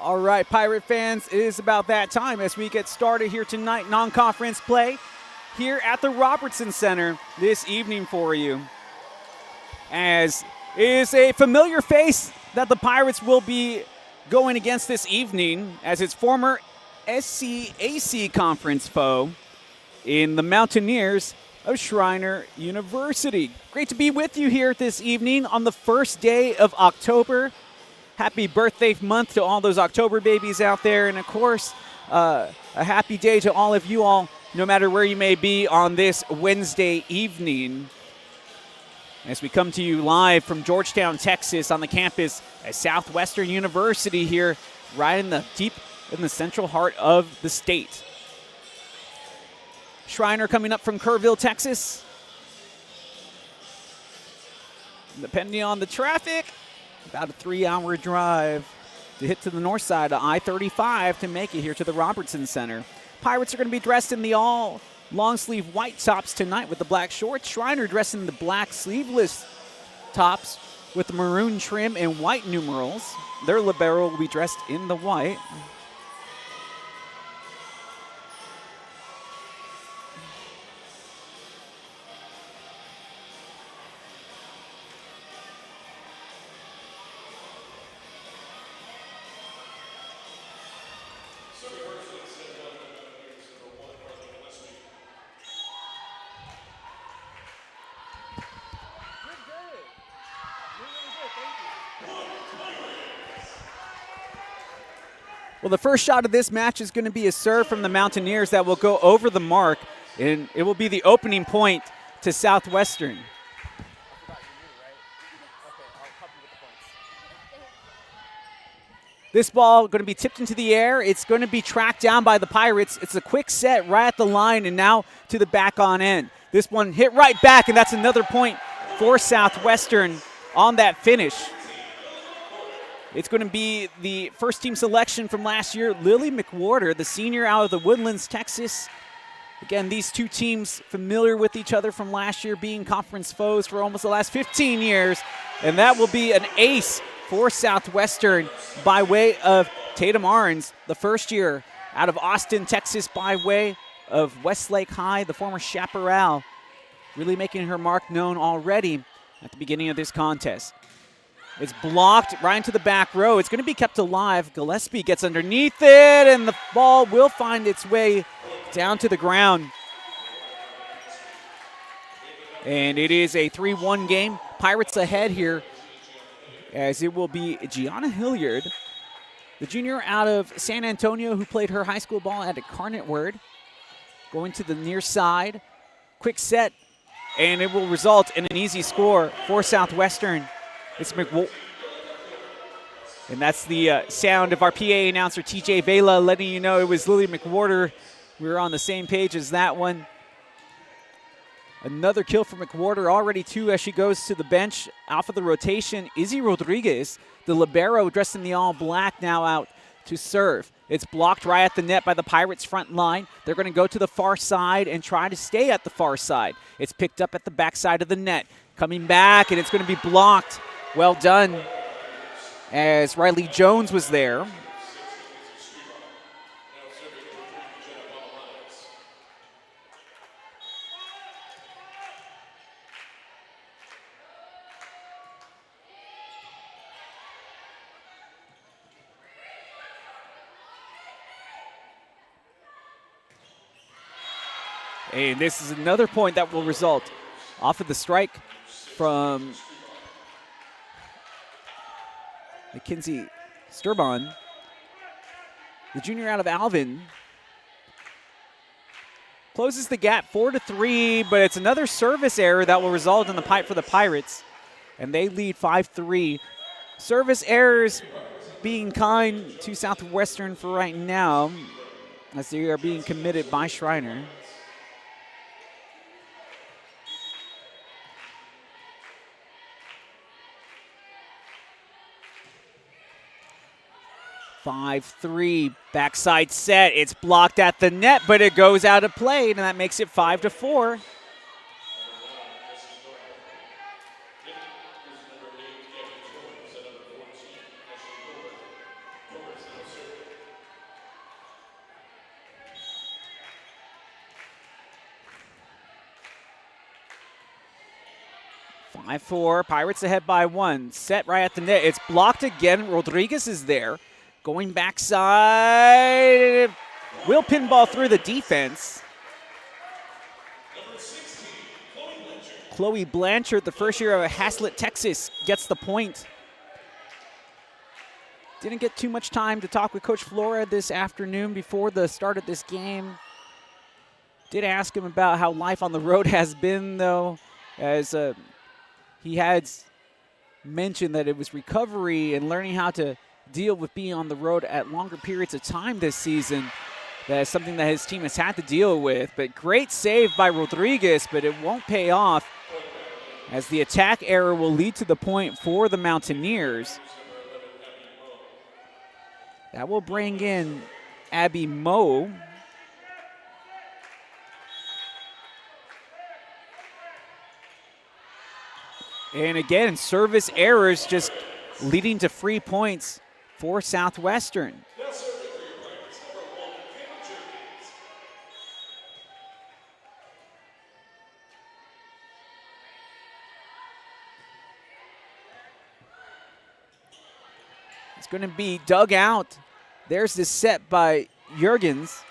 All right, Pirate fans, it is about that time as we get started here tonight. Non-conference play here at the Robertson Center this evening for you. As is a familiar face that the Pirates will be going against this evening as its former SCAC conference foe in the Mountaineers of Schreiner University. Great to be with you here this evening on the first day of October. Happy birthday month to all those October babies out there. And, of course, a happy day to all of you all, no matter where you may be on this Wednesday evening. As we come to you live from Georgetown, Texas, on the campus at Southwestern University here, right in the deep in the central heart of the state. Schreiner coming up from Kerrville, Texas. Depending on the traffic, about a 3-hour drive to hit to the north side of I-35 to make it here to the Robertson Center. Pirates are going to be dressed in the all long-sleeve white tops tonight with the black shorts. Schreiner dressed in the black sleeveless tops with the maroon trim and white numerals. Their libero will be dressed in the white. Well, the first shot of this match is going to be a serve from the Mountaineers that will go over the mark, and it will be the opening point to Southwestern. This ball going to be tipped into the air. It's going to be tracked down by the Pirates. It's a quick set right at the line and now to the back on end. This one hit right back, and that's another point for Southwestern on that finish. It's going to be the first team selection from last year, Lily McWhorter, the senior out of the Woodlands, Texas. Again, these two teams familiar with each other from last year, being conference foes for almost the last 15 years. And that will be an ace for Southwestern by way of Tatum Arns, the first year out of Austin, Texas, by way of Westlake High, the former chaparral, really making her mark known already at the beginning of this contest. It's blocked right into the back row. It's going to be kept alive. Gillespie gets underneath it, and the ball will find its way down to the ground. And it is a 3-1 game. Pirates ahead here, as it will be Gianna Hilliard, the junior out of San Antonio who played her high school ball at Carnetward, going to the near side. Quick set, and it will result in an easy score for Southwestern. It's and that's the sound of our PA announcer, TJ Vela, letting you know it was Lily McWhorter. We were on the same page as that one. Another kill for McWhorter, already two as she goes to the bench. Off of the rotation, Izzy Rodriguez, the libero dressed in the all black, now out to serve. It's blocked right at the net by the Pirates' front line. They're going to go to the far side and try to stay at the far side. It's picked up at the backside of the net. Coming back, and it's going to be blocked. Well done, as Riley Jones was there. And this is another point that will result off of the strike from Mackenzie Sturbon, the junior out of Alvin. Closes the gap 4-3, but it's another service error that will result in the pipe for the Pirates. And they lead 5-3. Service errors being kind to Southwestern for right now, as they are being committed by Schreiner. (5-3) backside set. It's blocked at the net, but it goes out of play, and that makes it 5-4. Pirates ahead by 1. Set right at the net. It's blocked again. Rodriguez is there. Going backside. Will pinball through the defense. Chloe Blanchard, the first year of Haslett, Texas, gets the point. Didn't get too much time to talk with Coach Flora this afternoon before the start of this game. Did ask him about how life on the road has been, though, as he had mentioned that it was recovery and learning how to deal with being on the road at longer periods of time this season. That is something that his team has had to deal with. But great save by Rodriguez, but it won't pay off, as the attack error will lead to the point for the Mountaineers. That will bring in Abby Moe. And again, service errors just leading to free points for Southwestern. It's going to be dug out. There's this set by Jurgens,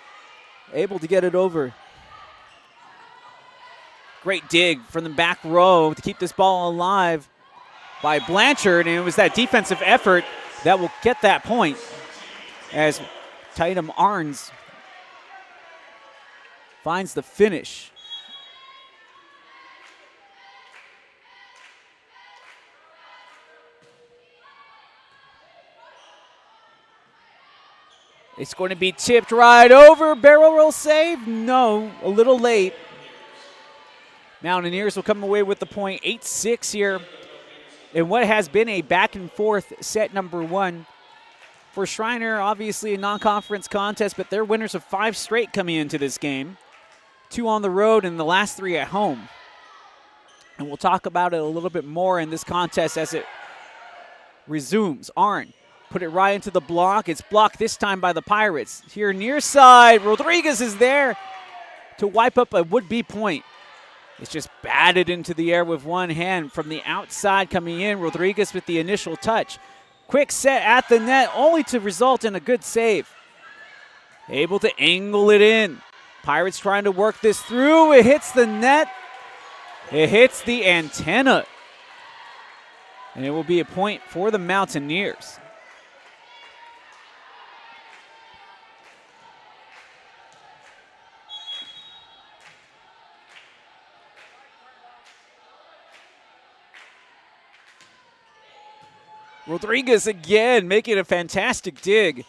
able to get it over. Great dig from the back row to keep this ball alive by Blanchard, and it was that defensive effort that will get that point, as Tatum Arns finds the finish. It's going to be tipped right over. Barrel roll save? No, a little late. Mountaineers will come away with the point, 8-6 here in what has been a back and forth set number 1. For Schreiner, obviously a non-conference contest, but they're winners of 5 straight coming into this game. 2 on the road and the last 3 at home. And we'll talk about it a little bit more in this contest as it resumes. Arn put it right into the block. It's blocked this time by the Pirates. Here near side, Rodriguez is there to wipe up a would-be point. It's just batted into the air with one hand from the outside coming in. Rodriguez with the initial touch. Quick set at the net, only to result in a good save. Able to angle it in. Pirates trying to work this through. It hits the net. It hits the antenna. And it will be a point for the Mountaineers. Rodriguez again making a fantastic dig.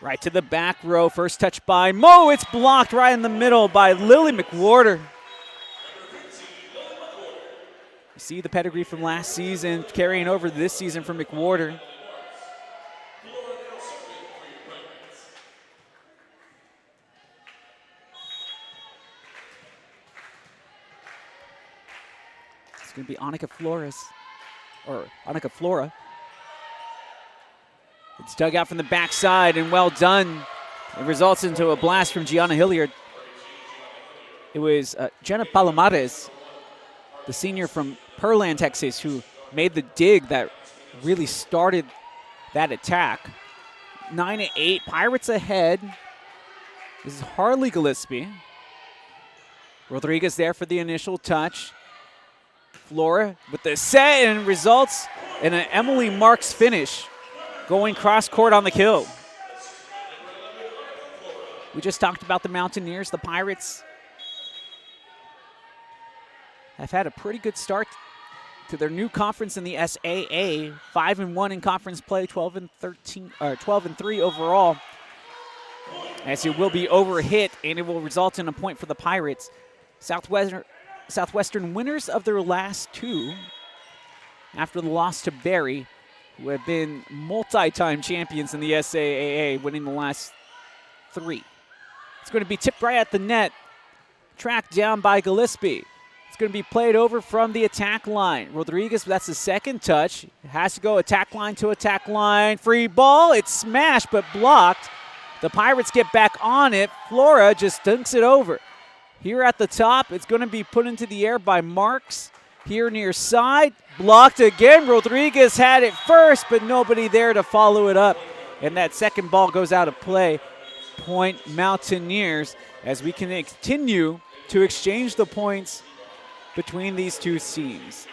Right to the back row. First touch by Moe. It's blocked right in the middle by Lily McWhorter. You see the pedigree from last season carrying over this season for McWhorter. It's going to be Annika Flora. It's dug out from the backside and well done. It results into a blast from Gianna Hilliard. It was Jenna Palomares, the senior from Pearland, Texas, who made the dig that really started that attack. 9-8, Pirates ahead. This is Harley Gillespie. Rodriguez there for the initial touch. Flora with the set and results in an Emily Marks finish, going cross court on the kill. We just talked about the Mountaineers. The Pirates have had a pretty good start to their new conference in the SAA. 5-1 in conference play, 12-3 overall. As it will be overhit, and it will result in a point for the Pirates. Southwestern winners of their last two after the loss to Barry, who have been multi-time champions in the SAA, winning the last three. It's going to be tipped right at the net, tracked down by Gillespie. It's going to be played over from the attack line. Rodriguez, that's the second touch. It has to go attack line to attack line. Free ball, it's smashed but blocked. The Pirates get back on it. Flora just dunks it over. Here at the top, it's going to be put into the air by Marks. Here near side, blocked again. Rodriguez had it first, but nobody there to follow it up. And that second ball goes out of play. Point Mountaineers, as we can continue to exchange the points between these two teams.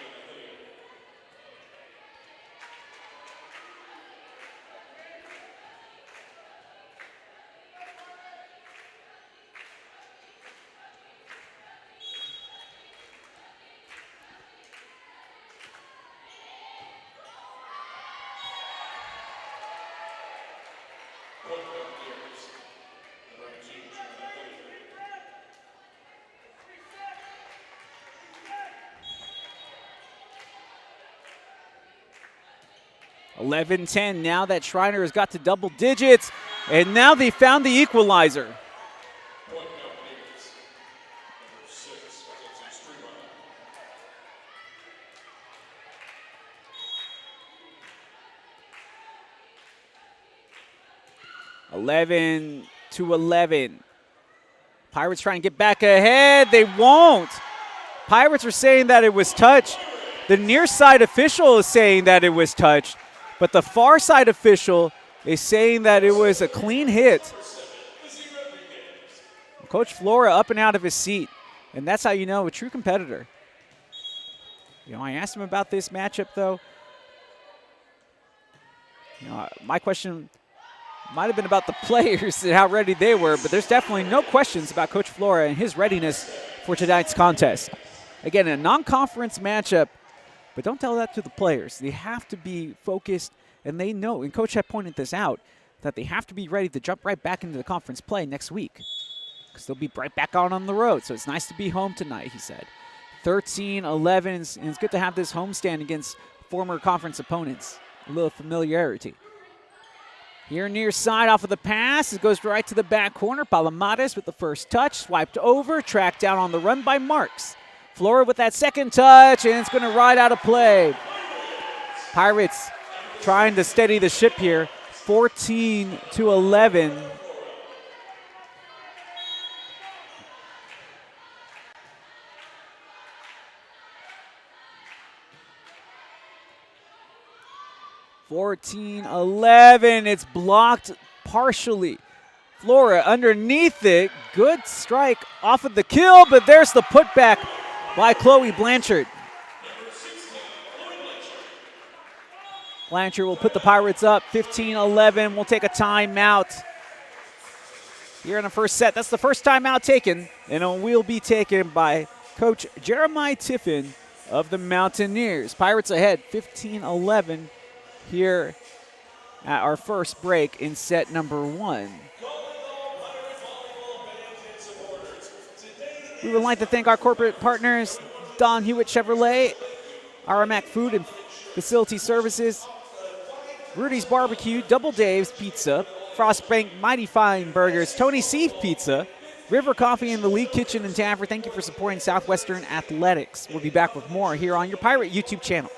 (11-10) now that Schreiner has got to double digits, and now they found the equalizer. (11-11). Pirates trying to get back ahead. They won't. Pirates are saying that it was touched. The near side official is saying that it was touched, but the far side official is saying that it was a clean hit. Coach Flora up and out of his seat, and that's how you know a true competitor. You know, I asked him about this matchup, though. You know, my question might have been about the players and how ready they were, but there's definitely no questions about Coach Flora and his readiness for tonight's contest. Again, a non-conference matchup, but don't tell that to the players. They have to be focused, and they know, and Coach had pointed this out, that they have to be ready to jump right back into the conference play next week, because they'll be right back out on the road. So it's nice to be home tonight, he said. 13-11, and it's good to have this homestand against former conference opponents. A little familiarity. Here near side off of the pass, it goes right to the back corner. Palomares with the first touch, swiped over, tracked down on the run by Marks. Flora with that second touch, and it's going to ride out of play. Pirates trying to steady the ship here, 14-11. It's blocked partially. Flora underneath it. Good strike off of the kill, but there's the putback by Chloe Blanchard. Blanchard will put the Pirates up 15-11. We'll take a timeout here in the first set. That's the first timeout taken, and it will be taken by Coach Jeremiah Tiffin of the Mountaineers. Pirates ahead 15-11 here at our first break in set number one. We would like to thank our corporate partners, Don Hewitt Chevrolet, RMAC Food and Facility Services, Rudy's Barbecue, Double Dave's Pizza, Frostbank Mighty Fine Burgers, Tony Seif Pizza, River Coffee, and the League Kitchen and Tavern. Thank you for supporting Southwestern Athletics. We'll be back with more here on your Pirate YouTube channel.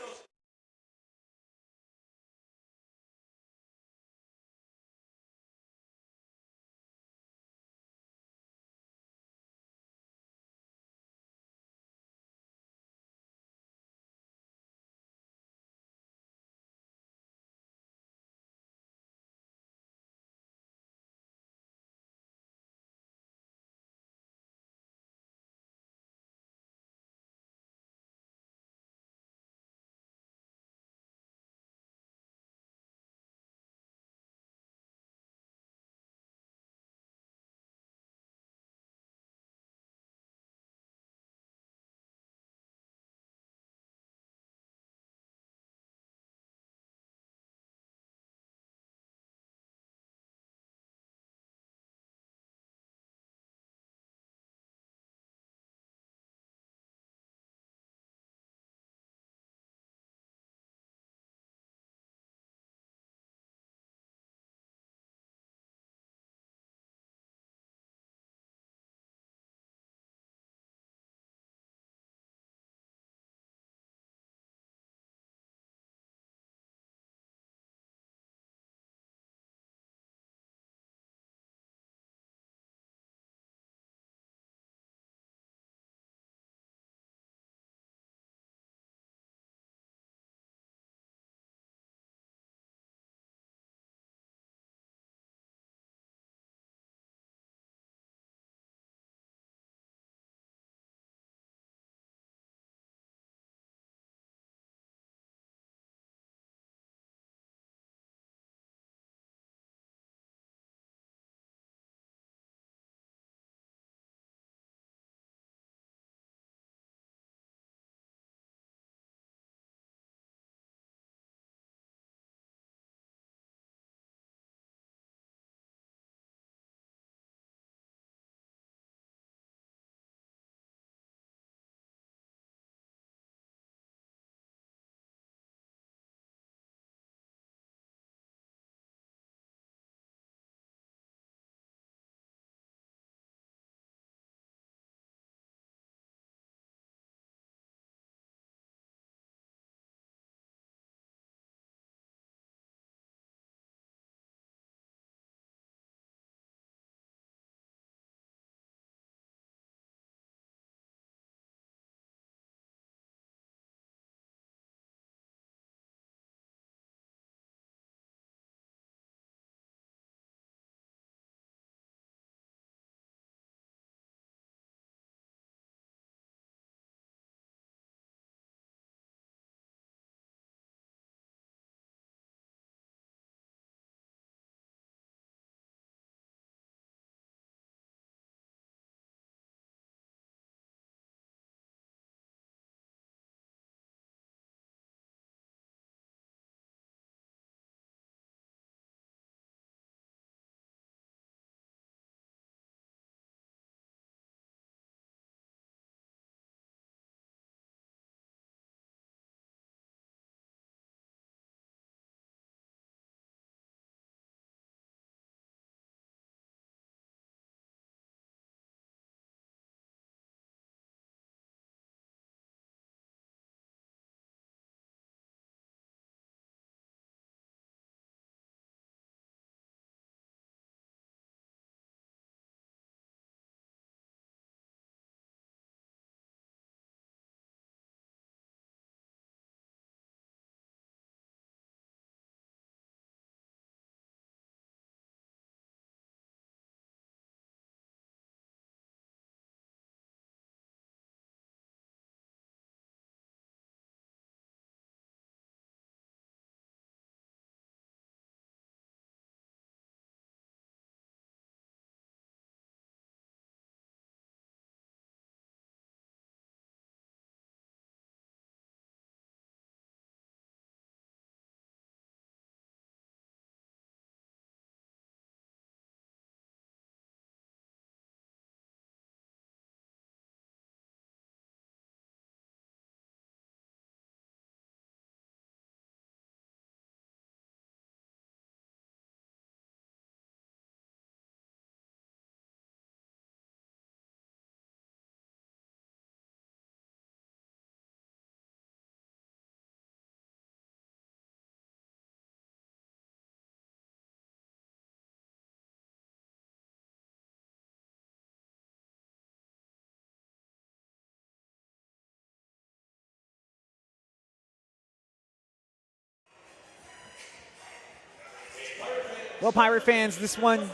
Well, Pirate fans, this one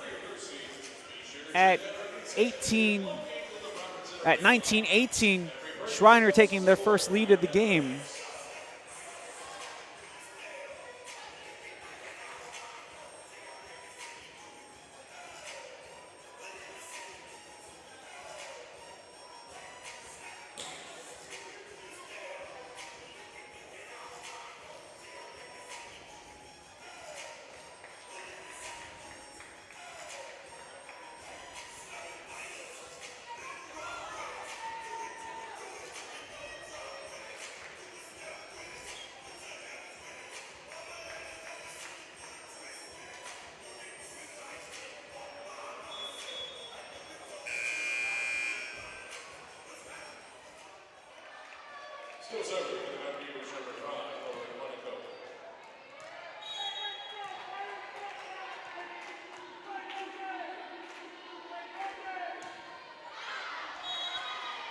at 19-18, Schreiner taking their first lead of the game.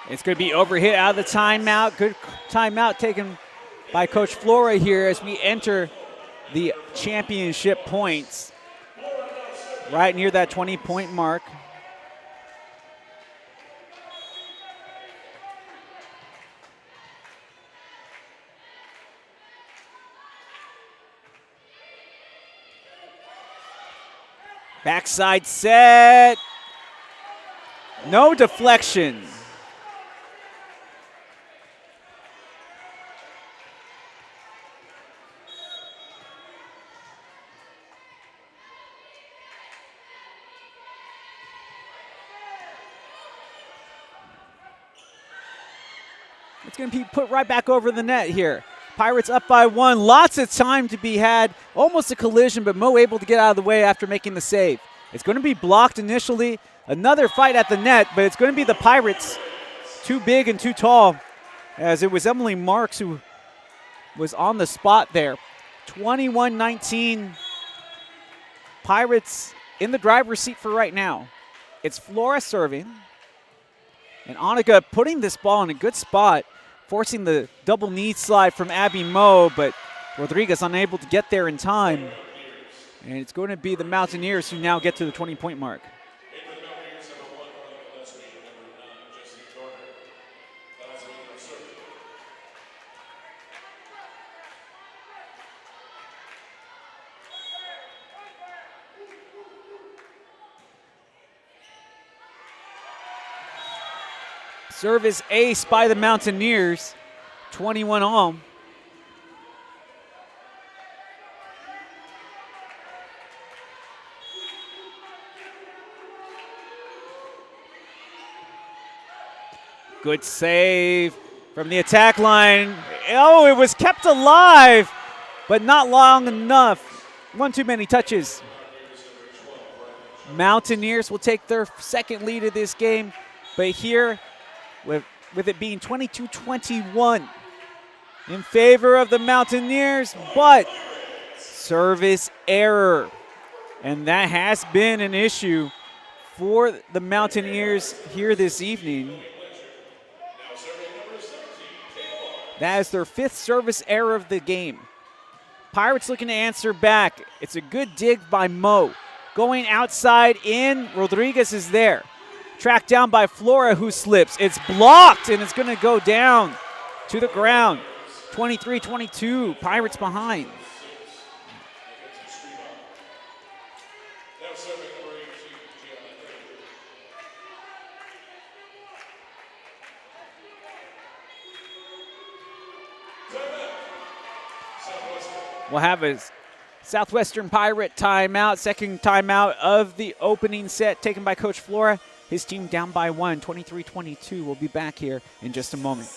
It's going to be overhit out of the timeout. Good timeout taken by Coach Flora here as we enter the championship points. Right near that 20-point mark. Backside set. No deflection. It's going to be put right back over the net here. Pirates up by 1. Lots of time to be had. Almost a collision, but Mo able to get out of the way after making the save. It's going to be blocked initially. Another fight at the net, but it's going to be the Pirates. Too big and too tall, as it was Emily Marks who was on the spot there. 21-19. Pirates in the driver's seat for right now. It's Flora serving. And Annika putting this ball in a good spot, forcing the double knee slide from Abby Moe, but Rodriguez unable to get there in time. And it's going to be the Mountaineers who now get to the 20-point mark. Service ace by the Mountaineers, 21 all. Good save from the attack line. Oh, it was kept alive, but not long enough. One too many touches. Mountaineers will take their second lead of this game, but here, with it being 22-21 in favor of the Mountaineers, but service error. And that has been an issue for the Mountaineers here this evening. That is their 5th service error of the game. Pirates looking to answer back. It's a good dig by Mo. Going outside in, Rodriguez is there. Tracked down by Flora, who slips. It's blocked, and it's going to go down to the ground. 23-22, Pirates behind. We'll have a Southwestern Pirate timeout, second timeout of the opening set taken by Coach Flora. His team down by 1, 23-22. We'll be back here in just a moment.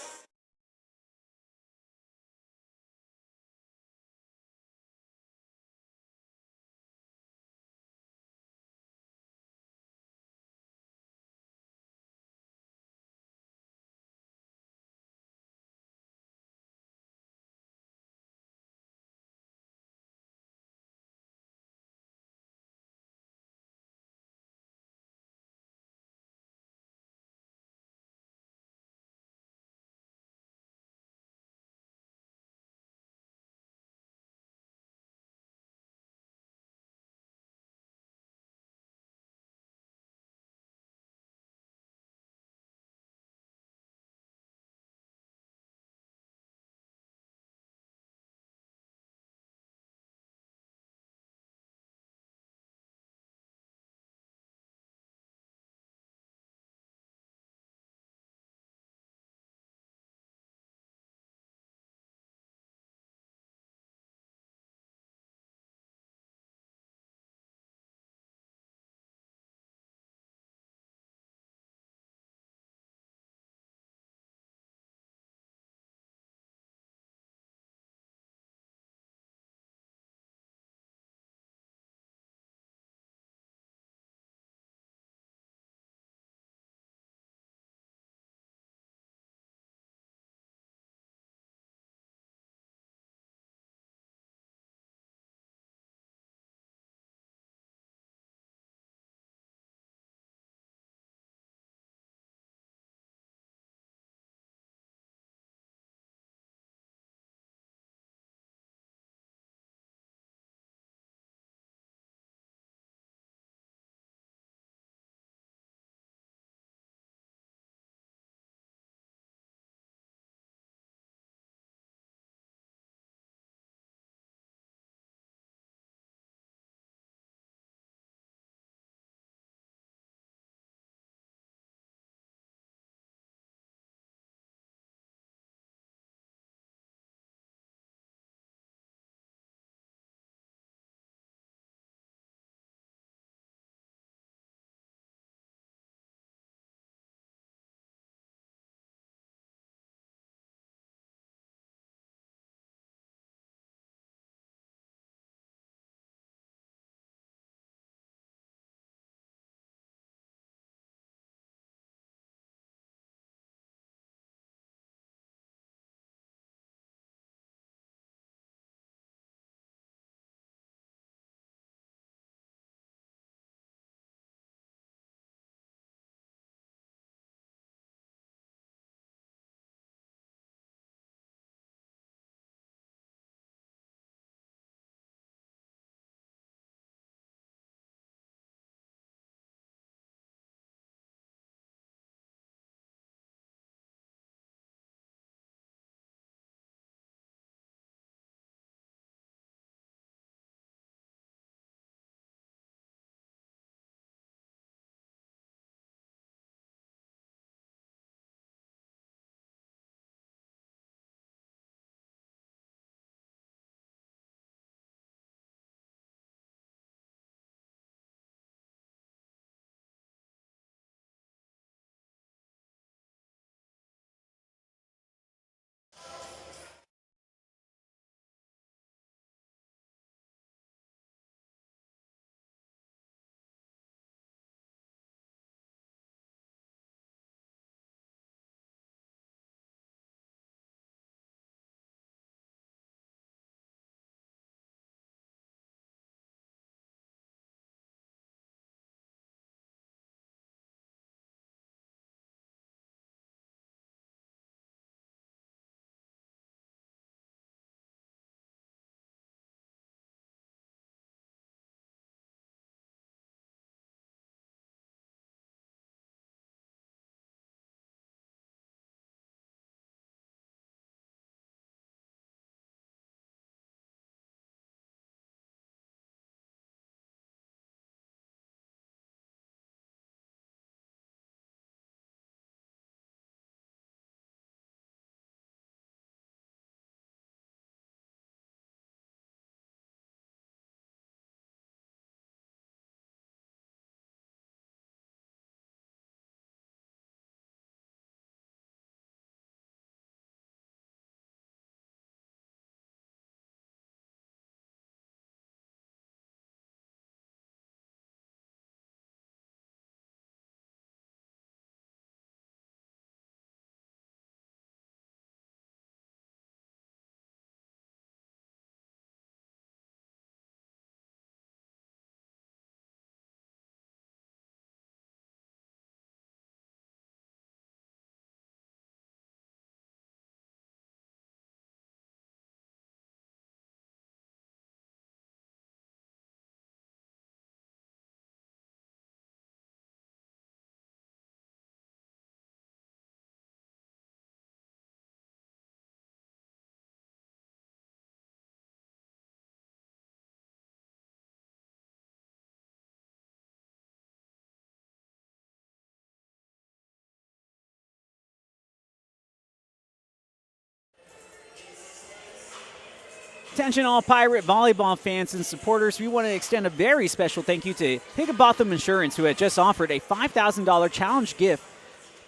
Attention all Pirate volleyball fans and supporters. We want to extend a very special thank you to Higginbotham Insurance, who had just offered a $5,000 challenge gift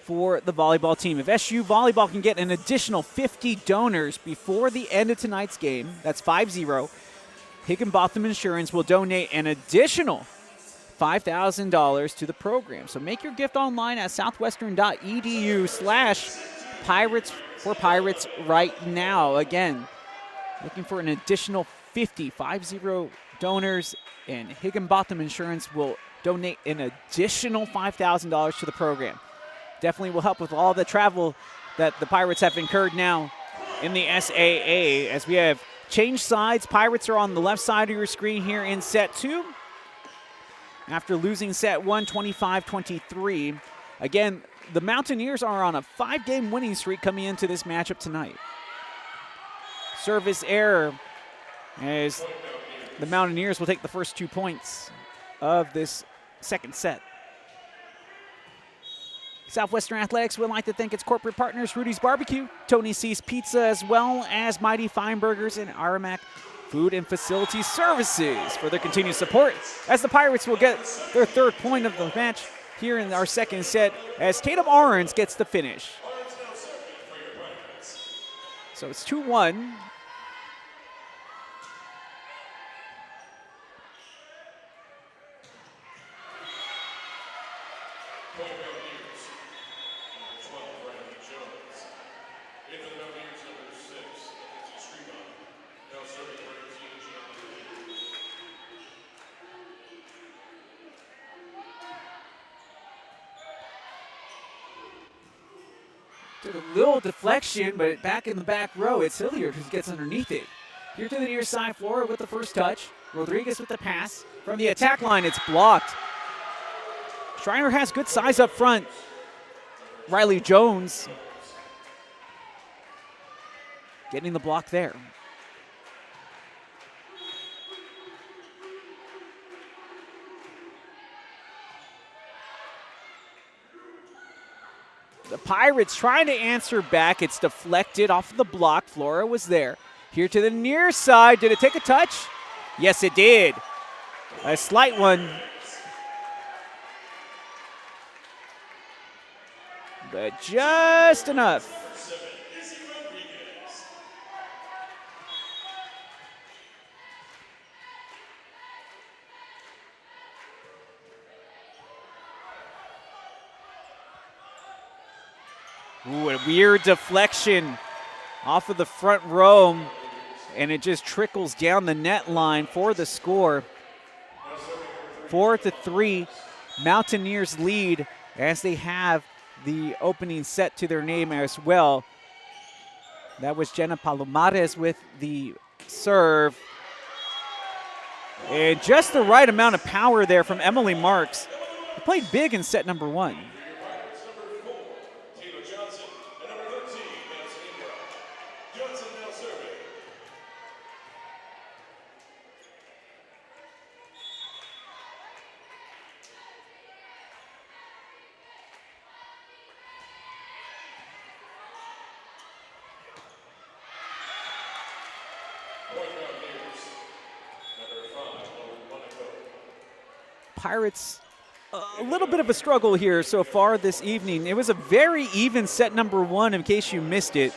for the volleyball team. If SU Volleyball can get an additional 50 donors before the end of tonight's game, that's 5-0, Higginbotham Insurance will donate an additional $5,000 to the program. So make your gift online at southwestern.edu/Pirates for Pirates right now. Again, looking for an additional 50 donors, and Higginbotham Insurance will donate an additional $5,000 to the program. Definitely will help with all the travel that the Pirates have incurred now in the SAA. As we have changed sides, Pirates are on the left side of your screen here in set 2. After losing set 1, 25-23. Again, the Mountaineers are on a 5-game winning streak coming into this matchup tonight. Service error as the Mountaineers will take the first 2 points of this second set. Southwestern Athletics would like to thank its corporate partners, Rudy's Barbecue, Tony C's Pizza, as well as Mighty Fine Burgers and Aramac Food and Facility Services for their continued support, as the Pirates will get their 3rd point of the match here in our second set as Tatum Orange gets the finish. So it's 2-1. Took a little deflection, but back in the back row, it's Hilliard who gets underneath it. Here to the near side, Flora with the first touch. Rodriguez with the pass. From the attack line, it's blocked. Schreiner has good size up front. Riley Jones getting the block there. The Pirates trying to answer back. It's deflected off of the block. Flora was there. Here to the near side. Did it take a touch? Yes, it did. A slight one. But just enough. Ooh, a weird deflection off of the front row, and it just trickles down the net line for the score. 4-3, Mountaineers lead as they have the opening set to their name as well. That was Jenna Palomares with the serve. And just the right amount of power there from Emily Marks. They played big in set number 1. Pirates, a little bit of a struggle here so far this evening. It was a very even set number 1, in case you missed it,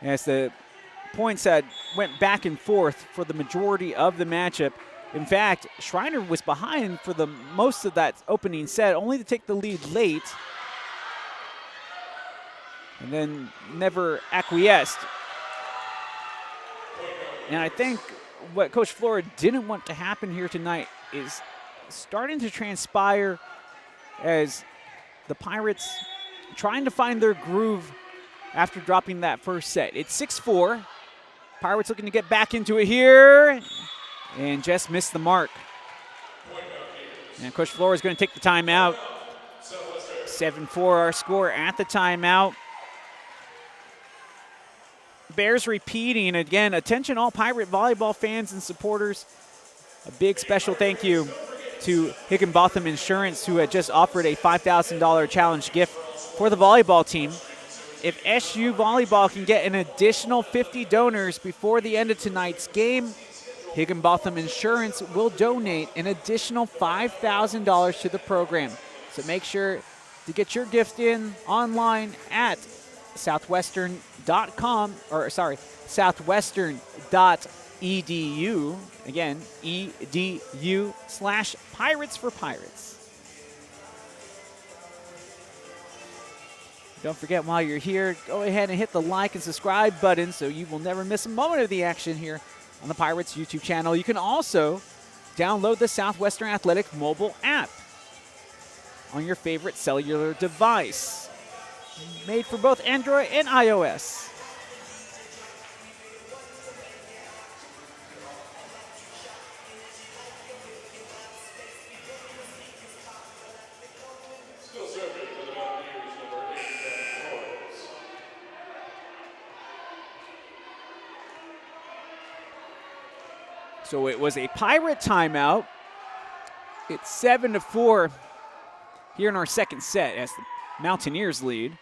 as the points went back and forth for the majority of the matchup. In fact, Schreiner was behind for the most of that opening set, only to take the lead late, and then never acquiesced. And I think what Coach Flora didn't want to happen here tonight is starting to transpire as the Pirates trying to find their groove after dropping that first set. It's 6-4. Pirates looking to get back into it here and just missed the mark. And Coach Flora is going to take the timeout. 7-4 our score at the timeout. Bears repeating again. Attention all Pirate volleyball fans and supporters. A big special thank you to Higginbotham Insurance, who had just offered a $5,000 challenge gift for the volleyball team. if SU Volleyball can get an additional 50 donors before the end of tonight's game, Higginbotham Insurance will donate an additional $5,000 to the program. So make sure to get your gift in online at southwestern.com, or sorry, southwestern.edu. Again, edu/Pirates for Pirates. Don't forget, while you're here, go ahead and hit the like and subscribe button so you will never miss a moment of the action here on the Pirates YouTube channel. You can also download the Southwestern Athletic mobile app on your favorite cellular device. Made for both Android and iOS. So it was a Pirate timeout. It's 7-4 here in our second set as the Mountaineers lead.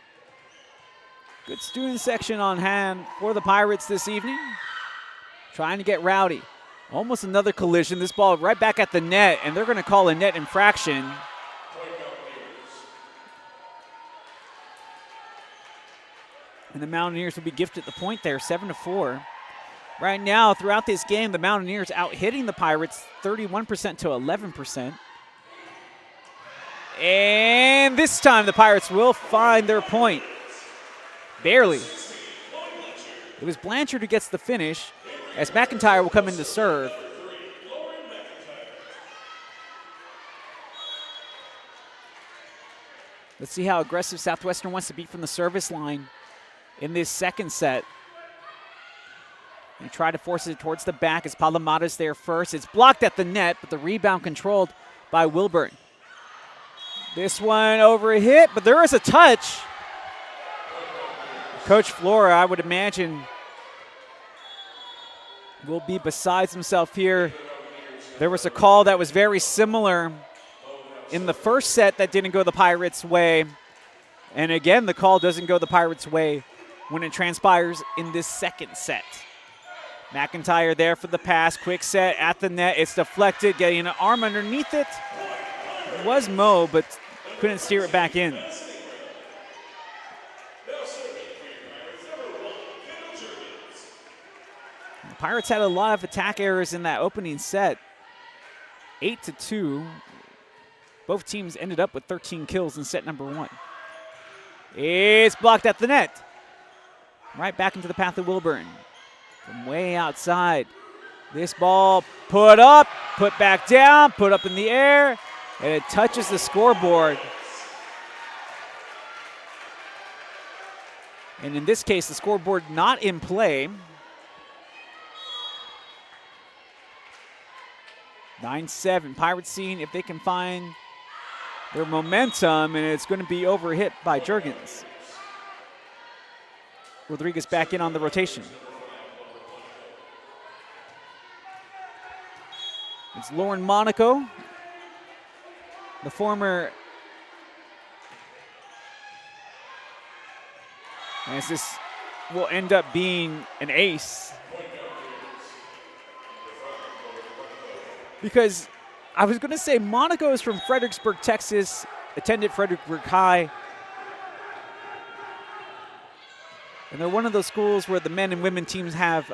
Good student section on hand for the Pirates this evening. Trying to get rowdy. Almost another collision. This ball right back at the net, and they're going to call a net infraction. And the Mountaineers will be gifted the point there, 7-4. Right now, throughout this game, the Mountaineers out-hitting the Pirates 31% to 11%. And this time, the Pirates will find their point. Barely. It was Blanchard who gets the finish, as McIntyre will come in to serve. Let's see how aggressive Southwestern wants to be from the service line in this second set. They try to force it towards the back as Palomada's there first. It's blocked at the net, but the rebound controlled by Wilburn. This one over a hit, but there is a touch. Coach Flora, I would imagine, will be besides himself here. There was a call that was very similar in the first set that didn't go the Pirates' way. And again, the call doesn't go the Pirates' way when it transpires in this second set. McIntyre there for the pass. Quick set at the net. It's deflected, getting an arm underneath it. It was Mo, but couldn't steer it back in. The Pirates had a lot of attack errors in that opening set. 8-2. Both teams ended up with 13 kills in set number one. It's blocked at the net. Right back into the path of Wilburn. From way outside. This ball put up, put back down, put up in the air, and it touches the scoreboard. And in this case, the scoreboard not in play. 9-7. Pirates seeing if they can find their momentum, and it's going to be overhit by Juergens. Rodriguez back in on the rotation. It's Lauren Monaco, the former, as this will end up being an ace. Because I was going to say Monaco is from Fredericksburg, Texas, attended Fredericksburg High. And they're one of those schools where the men and women teams have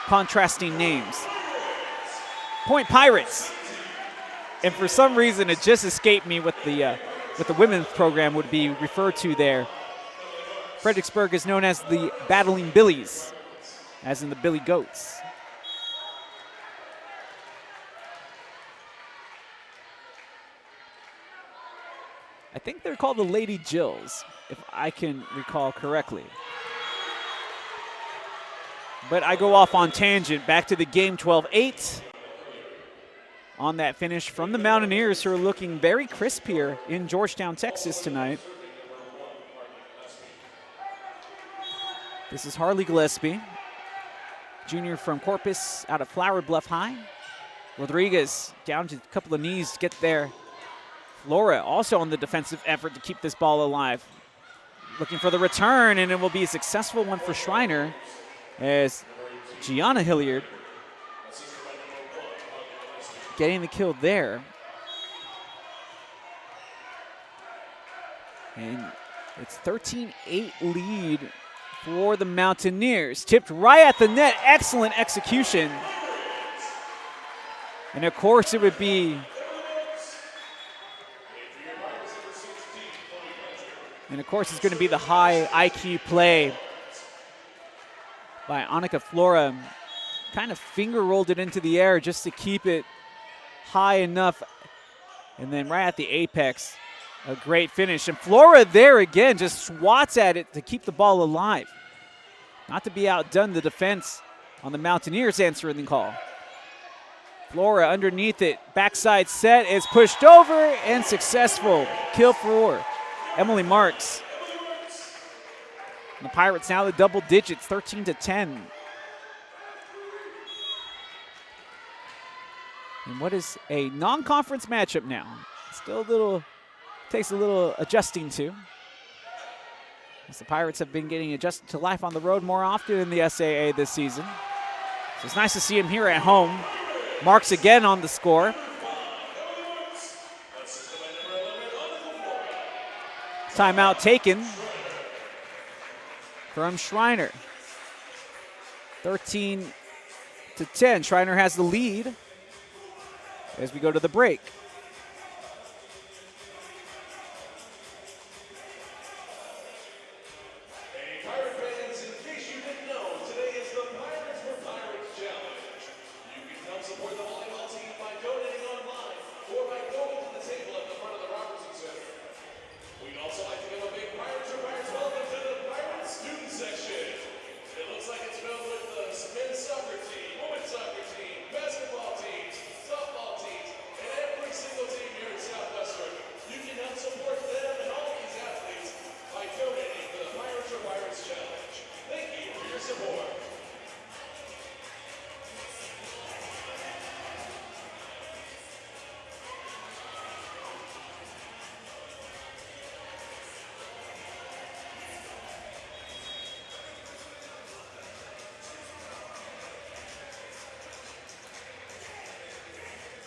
contrasting names. Point Pirates. And for some reason, it just escaped me what the women's program would be referred to there. Fredericksburg is known as the Battling Billies, as in the Billy Goats. I think they're called the Lady Jills, if I can recall correctly. But I go off on tangent. Back to the game, 12-8. On that finish from the Mountaineers, who are looking very crisp here in Georgetown, Texas tonight. This is Harley Gillespie, junior from Corpus out of Flower Bluff High. Rodriguez down to a couple of knees to get there. Flora also on the defensive effort to keep this ball alive. looking for the return, and it will be a successful one for Schreiner as Gianna Hilliard getting the kill there. And it's 13-8 lead for the Mountaineers. Tipped right at the net. Excellent execution. And of course it would be it's going to be the high IQ play by Annika Flora. Kind of finger rolled it into the air just to keep it high enough. And then right at the apex, a great finish. And Flora there again just swats at it to keep the ball alive. Not to be outdone, the defense on the Mountaineers answering the call. Flora underneath it, backside set is pushed over and successful. Kill for Emily Marks. And the Pirates now the double digits, 13-10. And what is a non-conference matchup now? Still takes a little adjusting to, as the Pirates have been getting adjusted to life on the road more often in the SAA this season. So it's nice to see him here at home. Marks again on the score. Timeout taken from Schreiner. 13-10. Schreiner has the lead as we go to the break.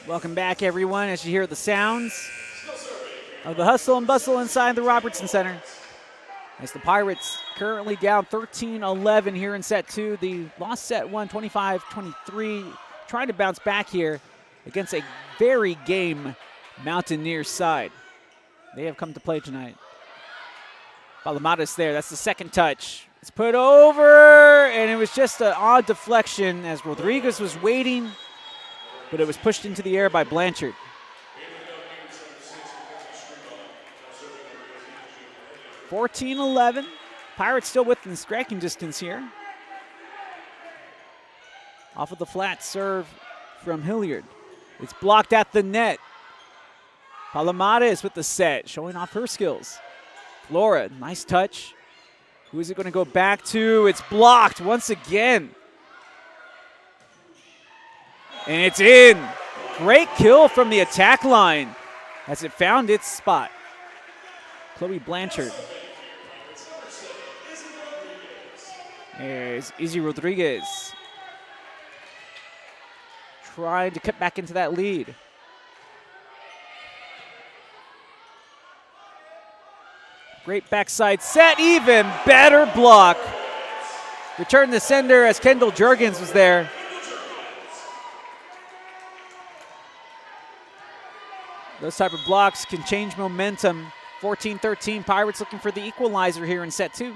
Welcome back, everyone, as you hear the sounds of the hustle and bustle inside the Robertson Center. As the Pirates currently down 13-11 here in set two. The lost set one, 25-23, trying to bounce back here against a very game Mountaineers side. They have come to play tonight. Palomares there, that's the second touch. It's put over, and it was just an odd deflection as Rodriguez was waiting, but it was pushed into the air by Blanchard. (14-11). Pirates still within striking distance here. Off of the flat serve from Hilliard. It's blocked at the net. Palomares with the set, showing off her skills. Flora, nice touch. Who is it going to go back to? It's blocked once again. And it's in. Great kill from the attack line as it found its spot. Chloe Blanchard. There's Izzy Rodriguez. Trying to cut back into that lead. Great backside set, even better block. Return the sender as Kendall Jurgens was there. Those type of blocks can change momentum. 14-13, Pirates looking for the equalizer here in set two.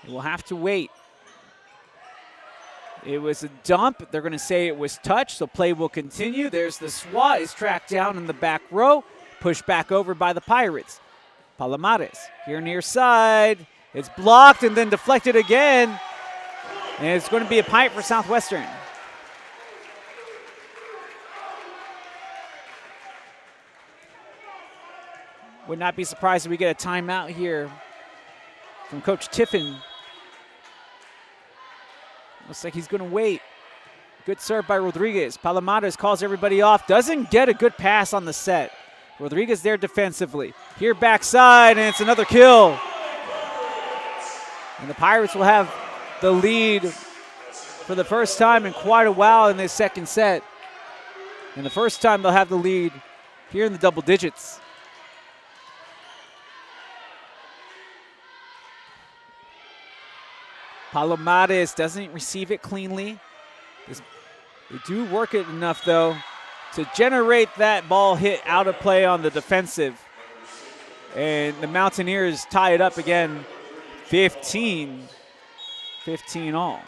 We'll have to wait. It was a dump. They're going to say it was touch, so play will continue. There's the swat. Is tracked down in the back row. Pushed back over by the Pirates. Palomares here near side. It's blocked and then deflected again. And it's going to be a pipe for Southwestern. Would not be surprised if we get a timeout here from Coach Tiffin. Looks like he's going to wait. Good serve by Rodriguez. Palomares calls everybody off. Doesn't get a good pass on the set. Rodriguez there defensively. Here backside, and it's another kill. And the Pirates will have the lead for the first time in quite a while in this second set. And the first time they'll have the lead here in the double digits. Palomares doesn't receive it cleanly. They do work it enough, though, to generate that ball hit out of play on the defensive. And the Mountaineers tie it up again, 15 all.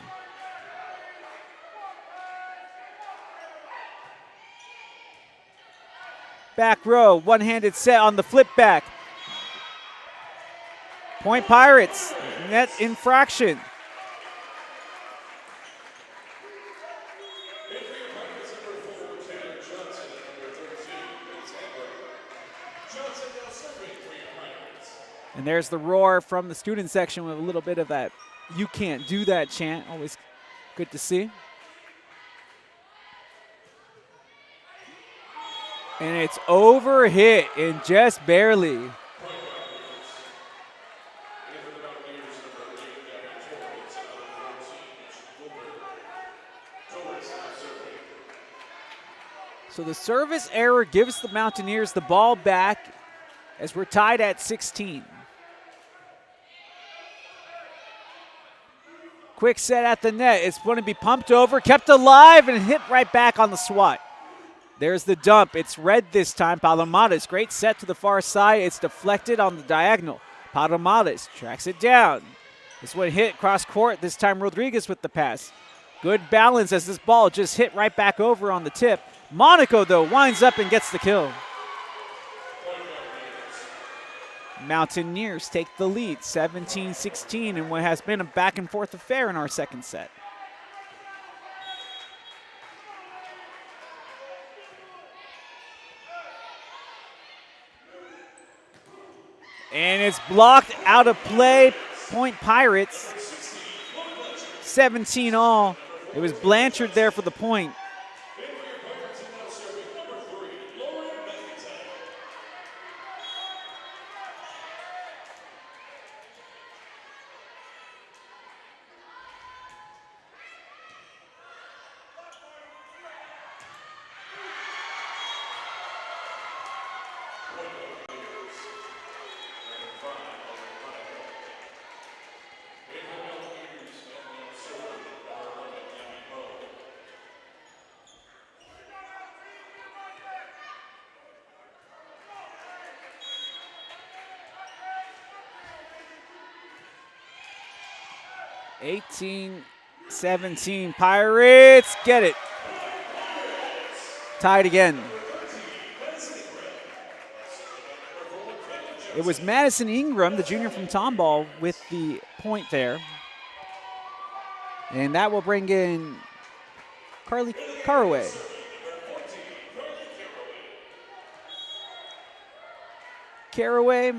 Back row, one-handed set on the flip back. Point Pirates, net infraction. And there's the roar from the student section with a little bit of that "you can't do that" chant. Always good to see. And it's overhit and just barely. So the service error gives the Mountaineers the ball back as we're tied at 16. Quick set at the net. It's going to be pumped over, kept alive, and hit right back on the swat. There's the dump. It's red this time. Palomares, great set to the far side. It's deflected on the diagonal. Palomares tracks it down. This one hit cross court. This time Rodriguez with the pass. Good balance as this ball just hit right back over on the tip. Monaco, though, winds up and gets the kill. Mountaineers take the lead, 17-16, in what has been a back-and-forth affair in our second set. And it's blocked out of play. Point Pirates, 17 all. It was Blanchard there for the point. (18-17) Pirates get it. Tied again. It was Madison Ingram, the junior from Tomball, with the point there. And that will bring in Carly Caraway. Caraway,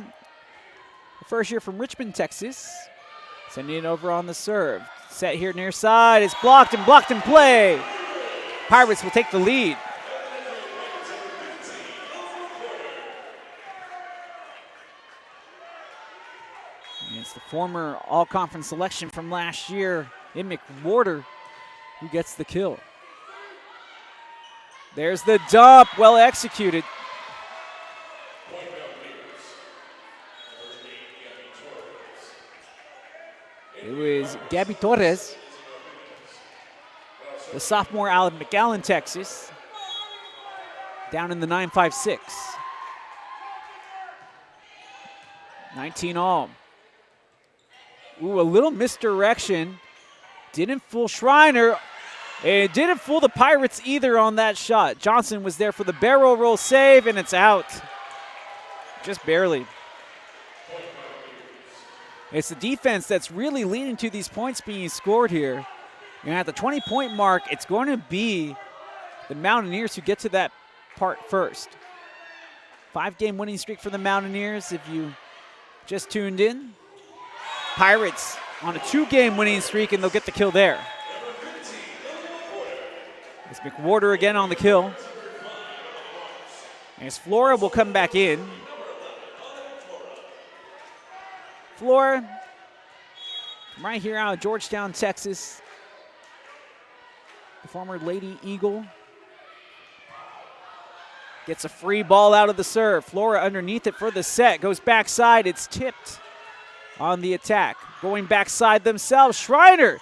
first year from Richmond, Texas. Sending it over on the serve. Set here near side. It's blocked in play. Pirates will take the lead. And it's the former all-conference selection from last year, Emmett Warder, who gets the kill. There's the dump, well executed. It was Gabby Torres, the sophomore out of McAllen, Texas, down in the 9.56. 19 all. Ooh, a little misdirection. Didn't fool Schreiner. It didn't fool the Pirates either on that shot. Johnson was there for the barrel roll save, and it's out. Just barely. It's the defense that's really leading to these points being scored here. And at the 20-point mark, it's going to be the Mountaineers who get to that part first. 5-game winning streak for the Mountaineers if you just tuned in. Pirates on a 2-game winning streak, and they'll get the kill there. It's McWhorter again on the kill. And as Flora will come back in. Flora, right here out of Georgetown, Texas. The former Lady Eagle. Gets a free ball out of the serve. Flora underneath it for the set. Goes backside. It's tipped on the attack. Going backside themselves. Schreiner.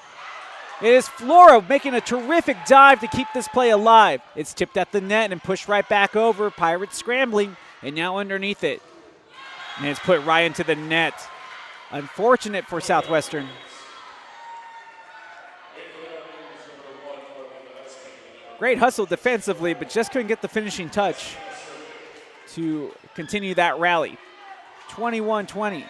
It is Flora making a terrific dive to keep this play alive. It's tipped at the net and pushed right back over. Pirates scrambling and now underneath it. And it's put right into the net. Unfortunate for Southwestern. Great hustle defensively, but just couldn't get the finishing touch to continue that rally. 21-20.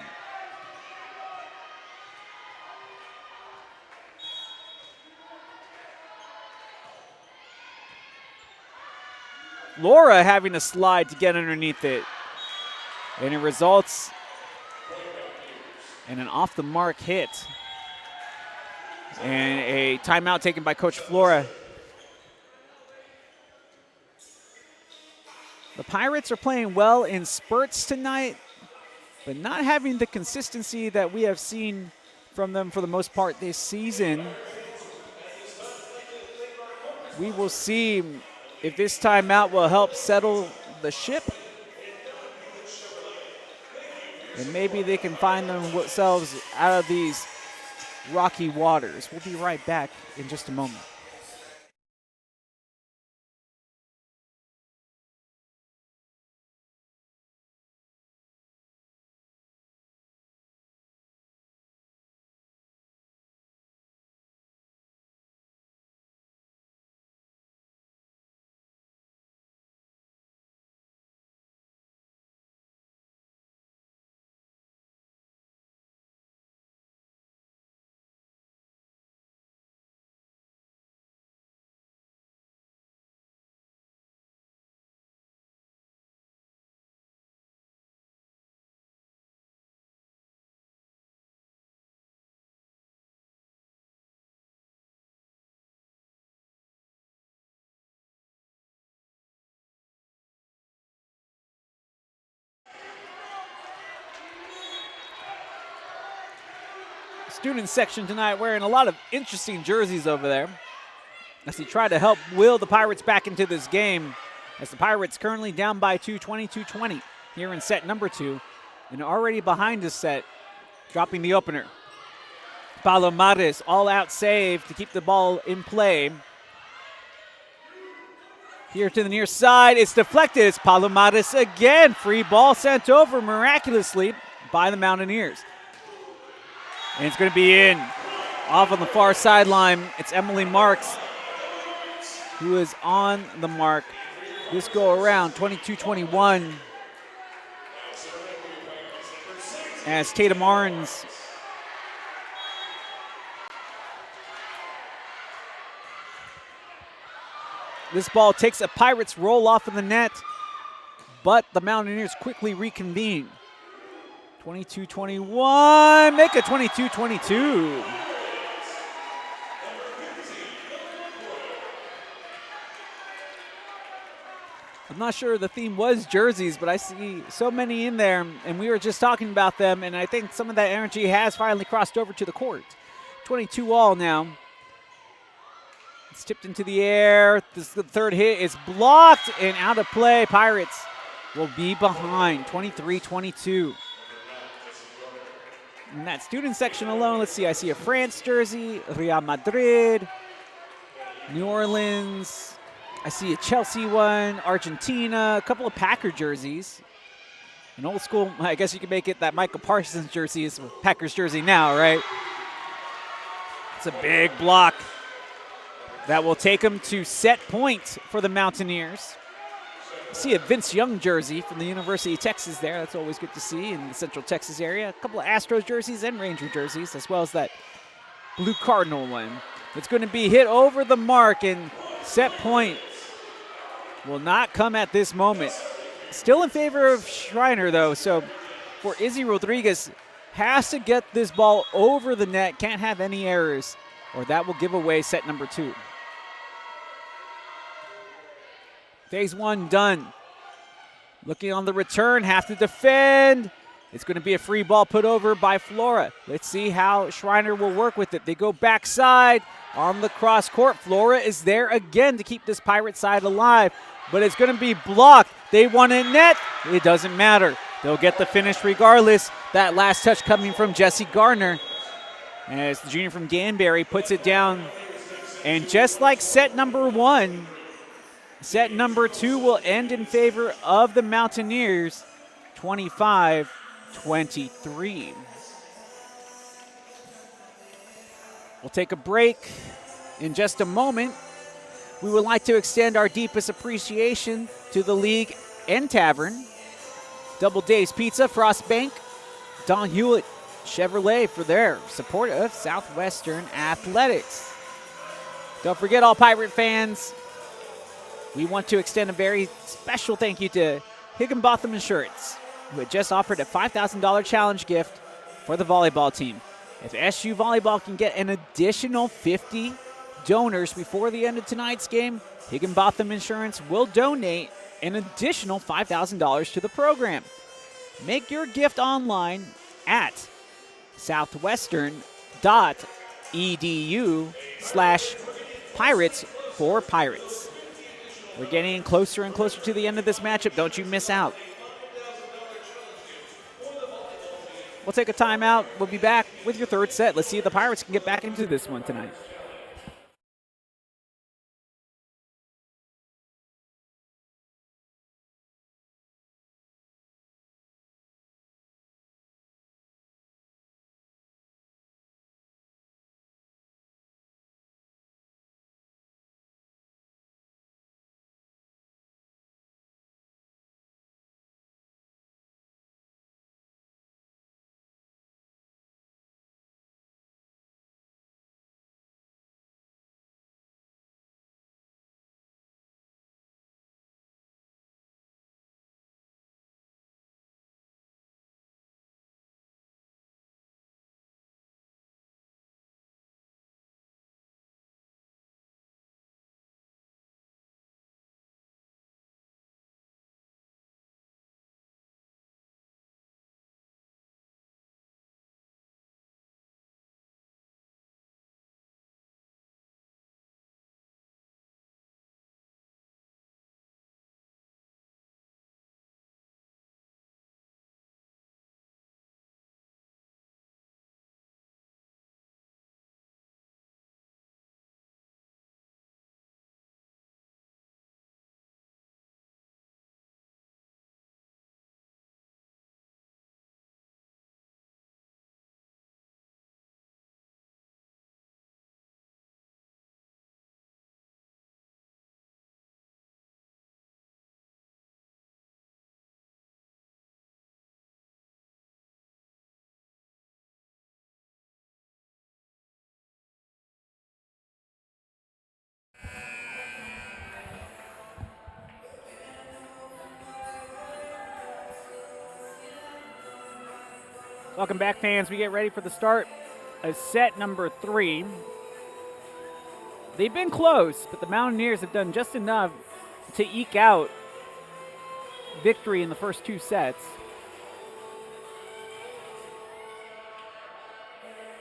Laura having a slide to get underneath it. And it results in an off-the-mark hit. And a timeout taken by Coach Flora. The Pirates are playing well in spurts tonight, but not having the consistency that we have seen from them for the most part this season. We will see if this timeout will help settle the ship. And maybe they can find themselves out of these rocky waters. We'll be right back in just a moment. Student section tonight wearing a lot of interesting jerseys over there as they try to help will the Pirates back into this game, as the Pirates currently down by 2, 22-20 here in set number 2, and already behind the set, dropping the opener. Palomares all-out save to keep the ball in play. Here to the near side, it's deflected. It's Palomares again. Free ball sent over miraculously by the Mountaineers. And it's going to be in. Off on the far sideline, it's Emily Marks who is on the mark. This go around, 22-21. As Tatum Arns this ball takes a Pirates roll off of the net, but the Mountaineers quickly reconvene. 22-21, make it 22-22. I'm not sure the theme was jerseys, but I see so many in there, and we were just talking about them, and I think some of that energy has finally crossed over to the court. 22 all now. It's tipped into the air. This the third hit is blocked and out of play. Pirates will be behind, 23-22. In that student section alone, let's see, I see a France jersey, Real Madrid, New Orleans. I see a Chelsea one, Argentina, a couple of Packer jerseys. An old school, I guess you could make it that Michael Parsons jersey is a Packers jersey now, right? It's a big block that will take them to set point for the Mountaineers. I see a Vince Young jersey from the University of Texas there. That's always good to see in the Central Texas area. A couple of Astros jerseys and Ranger jerseys, as well as that blue Cardinal one. It's going to be hit over the mark, and set point will not come at this moment. Still in favor of Schreiner, though, so for Izzy Rodriguez, has to get this ball over the net, can't have any errors, or that will give away set number 2. Phase 1 done. Looking on the return, have to defend. It's going to be a free ball put over by Flora. Let's see how Schreiner will work with it. They go backside on the cross court. Flora is there again to keep this Pirate side alive, but it's going to be blocked. They want it net. It doesn't matter. They'll get the finish regardless. That last touch coming from Jesse Gardner as the junior from Danbury puts it down. And just like set number one, set number two will end in favor of the Mountaineers, 25-23. We'll take a break in just a moment. We would like to extend our deepest appreciation to the league and tavern. Double Dave's Pizza, Frost Bank, Don Hewlett Chevrolet for their support of Southwestern Athletics. Don't forget, all Pirate fans, we want to extend a very special thank you to Higginbotham Insurance, who had just offered a $5,000 challenge gift for the volleyball team. If SU Volleyball can get an additional 50 donors before the end of tonight's game, Higginbotham Insurance will donate an additional $5,000 to the program. Make your gift online at southwestern.edu/Pirates for Pirates. We're getting closer and closer to the end of this matchup. Don't you miss out. We'll take a timeout. We'll be back with your third set. Let's see if the Pirates can get back into this one tonight. Welcome back, fans. We get ready for the start of set number 3. They've been close, but the Mountaineers have done just enough to eke out victory in the first 2 sets.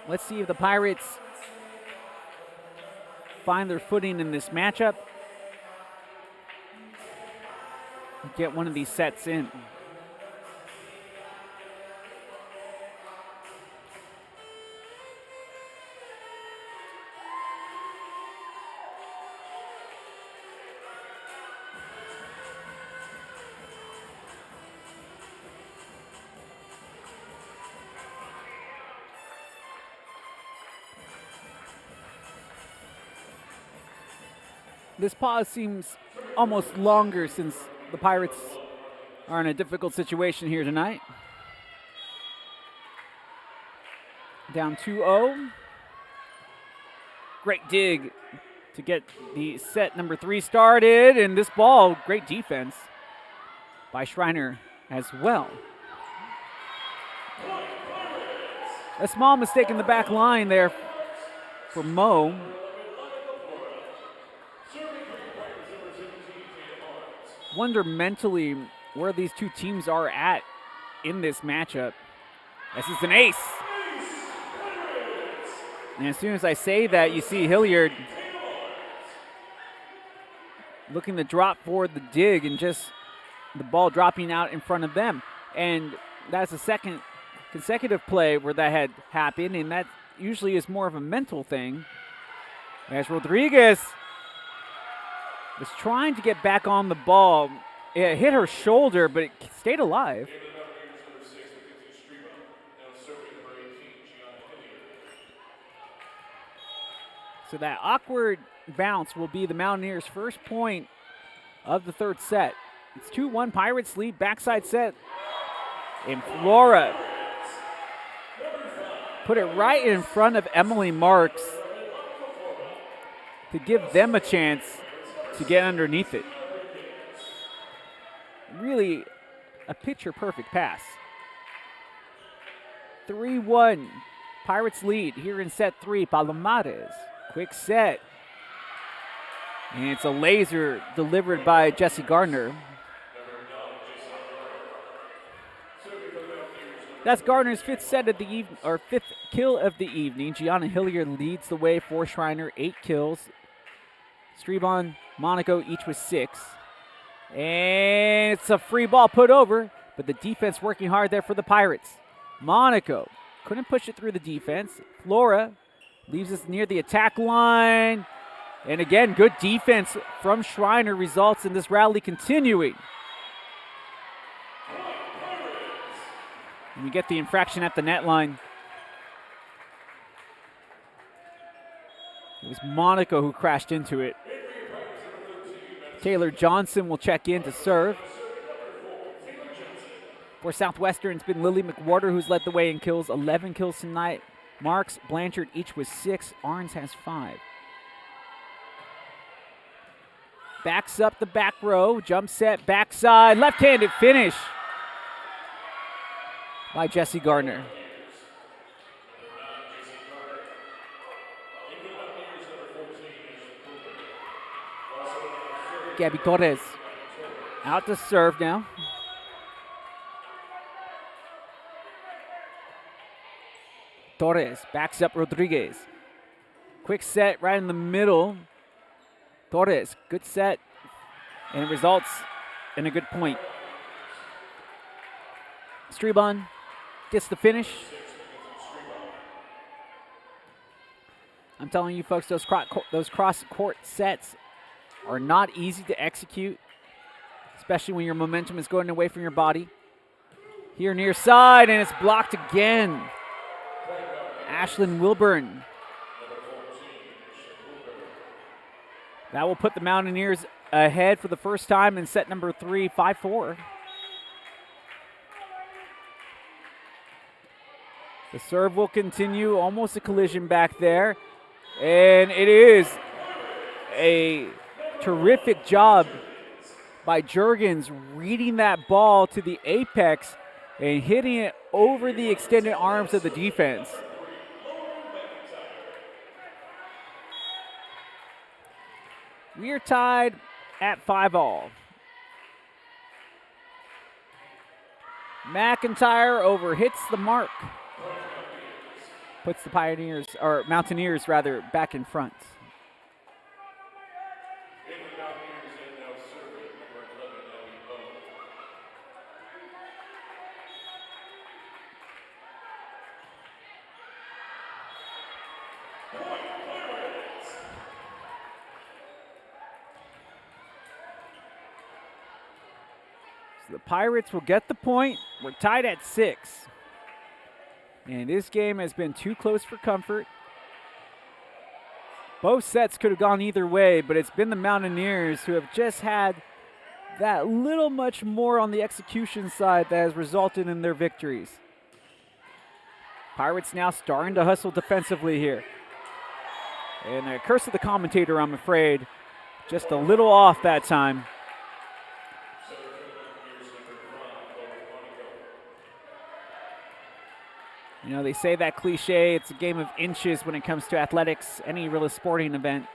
Let's see if the Pirates find their footing in this matchup. Get one of these sets in. This pause seems almost longer since the Pirates are in a difficult situation here tonight. Down 2-0. Great dig to get the set number 3 started, and this ball, great defense by Schreiner as well. A small mistake in the back line there for Mo. Wonder mentally where these two teams are at in this matchup. This is an ace. And as soon as I say that, you see Hilliard looking to drop for the dig and just the ball dropping out in front of them. And that's the second consecutive play where that had happened, and that usually is more of a mental thing. As Rodriguez was trying to get back on the ball. It hit her shoulder, but it stayed alive. So that awkward bounce will be the Mountaineers' first point of the third set. It's 2-1, Pirates lead, backside set. And Flora put it right in front of Emily Marks to give them a chance to get underneath it. Really a picture-perfect pass. 3-1, Pirates lead here in set 3, Palomares. Quick set. And it's a laser delivered by Jesse Gardner. That's Gardner's fifth kill of the evening. Gianna Hilliard leads the way for Schreiner, 8 kills. Strebon, Monaco, each with 6. And it's a free ball put over, but the defense working hard there for the Pirates. Monaco couldn't push it through the defense. Flora leaves us near the attack line. And again, good defense from Schreiner results in this rally continuing. And we get the infraction at the net line. It was Monaco who crashed into it. Taylor Johnson will check in to serve. For Southwestern, it's been Lily McWhorter who's led the way in kills, 11 kills tonight. Marks, Blanchard each with 6. Arns has 5. Backs up the back row, jump set, backside, left-handed finish by Jesse Gardner. Gabby Torres out to serve now. Torres backs up Rodriguez. Quick set right in the middle. Torres, good set, and it results in a good point. Strebon gets the finish. I'm telling you folks, those cross-court sets are not easy to execute, especially when your momentum is going away from your body. Here near side, and it's blocked again. Ashlyn Wilburn. That will put the Mountaineers ahead for the first time in set number 3, 5-4. The serve will continue, almost a collision back there. And it is a terrific job by Juergens reading that ball to the apex and hitting it over the extended arms of the defense. We are tied at 5-all. McIntyre overhits the mark. Puts the Mountaineers rather, back in front. So the Pirates will get the point. We're tied at 6. And this game has been too close for comfort. Both sets could have gone either way, but it's been the Mountaineers who have just had that little much more on the execution side that has resulted in their victories. Pirates now starting to hustle defensively here. And the curse of the commentator, I'm afraid, just a little off that time. You know, they say that cliche, it's a game of inches when it comes to athletics, any real sporting event.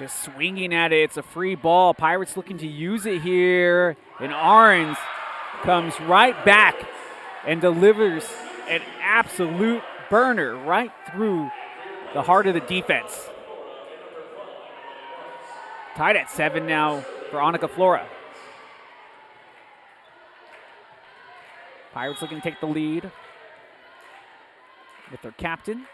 Just swinging at it. It's a free ball. Pirates looking to use it here. And Arns comes right back and delivers an absolute burner right through the heart of the defense. Tied at 7 now for Annika Flora. Pirates looking to take the lead with their captain.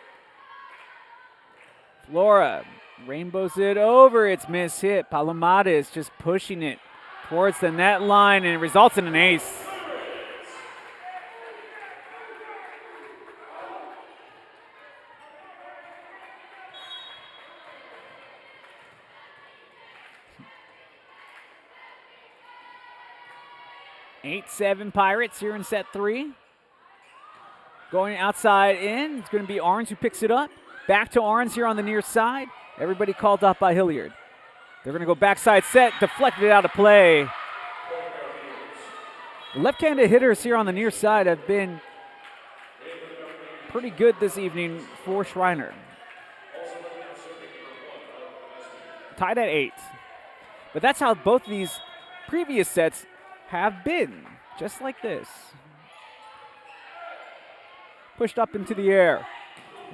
Flora rainbows it over. It's miss hit. Palomares just pushing it towards the net line, and it results in an ace. Eight-7 Pirates here in set 3. Going outside in, it's going to be Arns who picks it up. Back to Arns here on the near side. Everybody called off by Hilliard. They're going to go backside set, deflected out of play. The left-handed hitters here on the near side have been pretty good this evening for Schreiner. Tied at 8. But that's how both these previous sets have been, just like this. Pushed up into the air.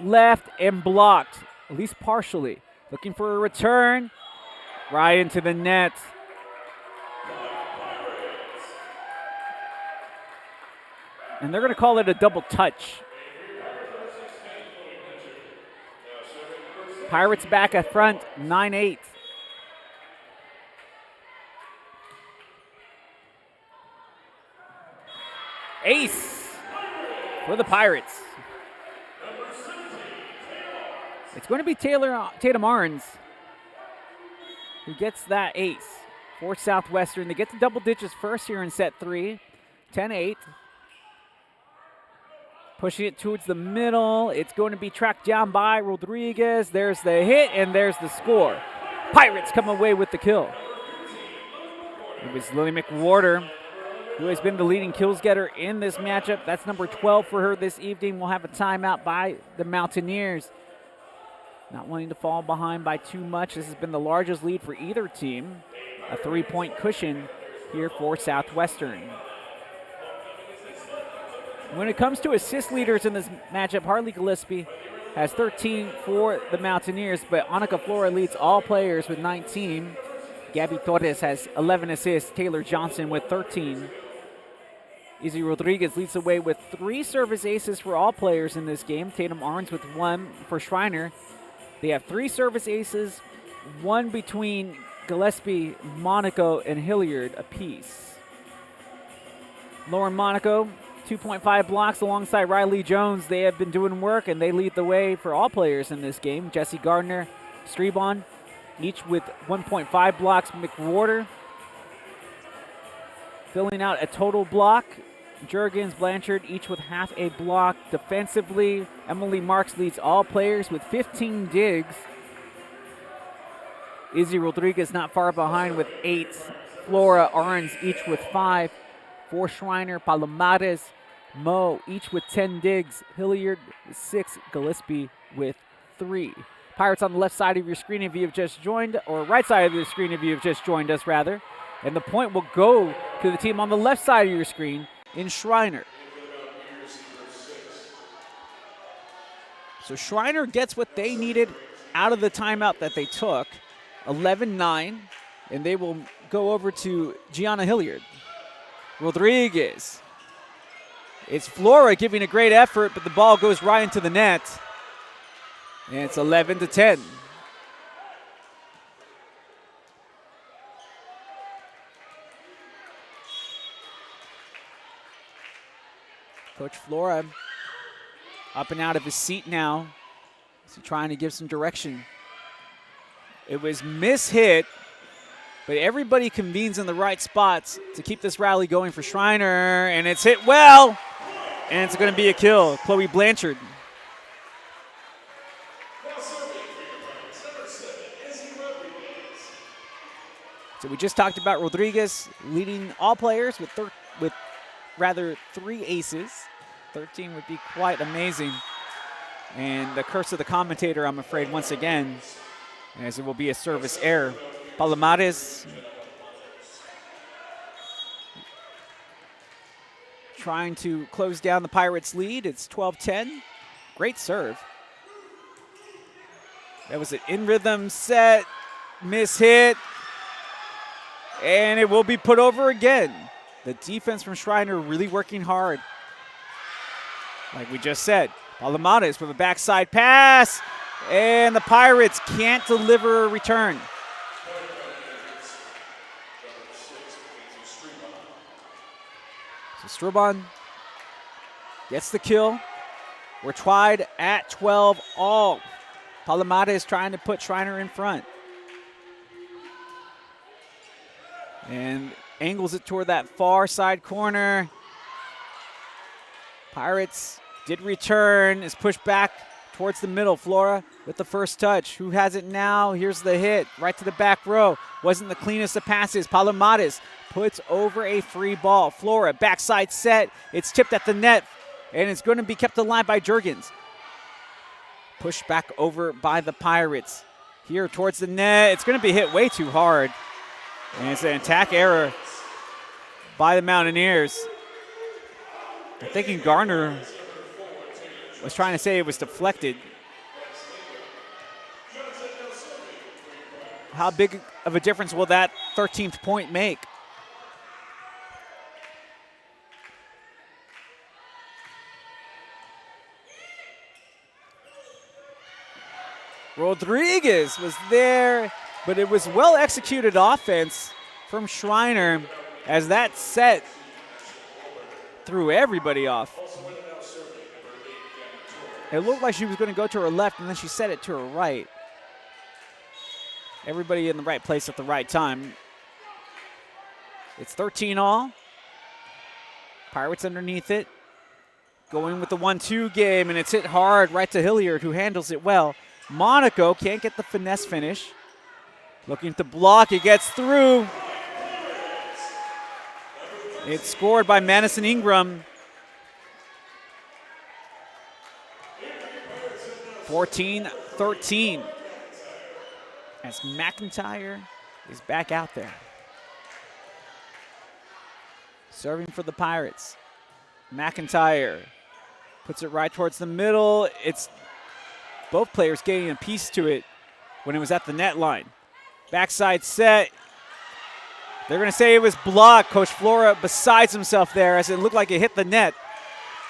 Left and blocked, at least partially. Looking for a return. Right into the net. And they're going to call it a double touch. Pirates back at front, 9-8. Ace for the Pirates. It's going to be Tatum Arns who gets that ace for Southwestern. They get to double digits first here in set 3, 10-8. Pushing it towards the middle. It's going to be tracked down by Rodriguez. There's the hit, and there's the score. Pirates come away with the kill. It was Lily McWhorter who has been the leading kills getter in this matchup. That's number 12 for her this evening. We'll have a timeout by the Mountaineers. Not wanting to fall behind by too much. This has been the largest lead for either team. A 3-point cushion here for Southwestern. When it comes to assist leaders in this matchup, Harley Gillespie has 13 for the Mountaineers, but Annika Flora leads all players with 19. Gabby Torres has 11 assists. Taylor Johnson with 13. Izzy Rodriguez leads the way with 3 service aces for all players in this game. Tatum Arns with 1 for Schreiner. They have 3 service aces, 1 between Gillespie, Monaco, and Hilliard apiece. Lauren Monaco, 2.5 blocks alongside Riley Jones. They have been doing work, and they lead the way for all players in this game. Jesse Gardner, Strebon, each with 1.5 blocks. McWhorter filling out a total block. Jurgens, Blanchard, each with half a block. Defensively, Emily Marks leads all players with 15 digs. Izzy Rodriguez not far behind with 8. Flora, Arns each with 5. For Schreiner, Palomares, Mo each with 10 digs. Hilliard with 6. Gillespie with 3. Pirates on the left side of your screen if you have just joined, or right side of the screen if you have just joined us, rather. And the point will go to the team on the left side of your screen in Schreiner. So Schreiner gets what they needed out of the timeout that they took, 11-9, and they will go over to Gianna Hilliard. Rodriguez. It's Flora giving a great effort, but the ball goes right into the net. And it's 11-10. Coach Flora up and out of his seat now. He's trying to give some direction. It was mishit, but everybody convenes in the right spots to keep this rally going for Schreiner, and it's hit well, and it's going to be a kill. Chloe Blanchard. So we just talked about Rodriguez leading all players with 3 aces. 13 would be quite amazing. And the curse of the commentator, I'm afraid, once again, as it will be a service error. Palomares trying to close down the Pirates' lead. It's 12-10. Great serve. That was an in-rhythm set, miss hit, and it will be put over again. The defense from Schreiner really working hard. Like we just said, Palomares with a backside pass, and the Pirates can't deliver a return. So Strubon gets the kill. We're tied at 12 all. Palomares trying to put Schreiner in front. And angles it toward that far side corner. Pirates did return, is pushed back towards the middle. Flora with the first touch. Who has it now? Here's the hit right to the back row. Wasn't the cleanest of passes. Palomares puts over a free ball. Flora, backside set. It's tipped at the net, and it's going to be kept alive by Jurgens. Pushed back over by the Pirates. Here towards the net. It's going to be hit way too hard. And it's an attack error by the Mountaineers. I'm thinking Garner was trying to say it was deflected. How big of a difference will that 13th point make? Rodriguez was there, but it was well executed offense from Schreiner as that set threw everybody off. It looked like she was going to go to her left, and then she set it to her right. Everybody in the right place at the right time. It's 13 all. Pirates underneath it. Going with the 1-2 game, and it's hit hard right to Hilliard, who handles it well. Monaco can't get the finesse finish. Looking to block, it gets through. It's scored by Madison Ingram. 14-13. As McIntyre is back out there. Serving for the Pirates. McIntyre puts it right towards the middle. It's both players getting a piece to it when it was at the net line. Backside set. They're going to say it was blocked. Coach Flora besides himself there as it looked like it hit the net.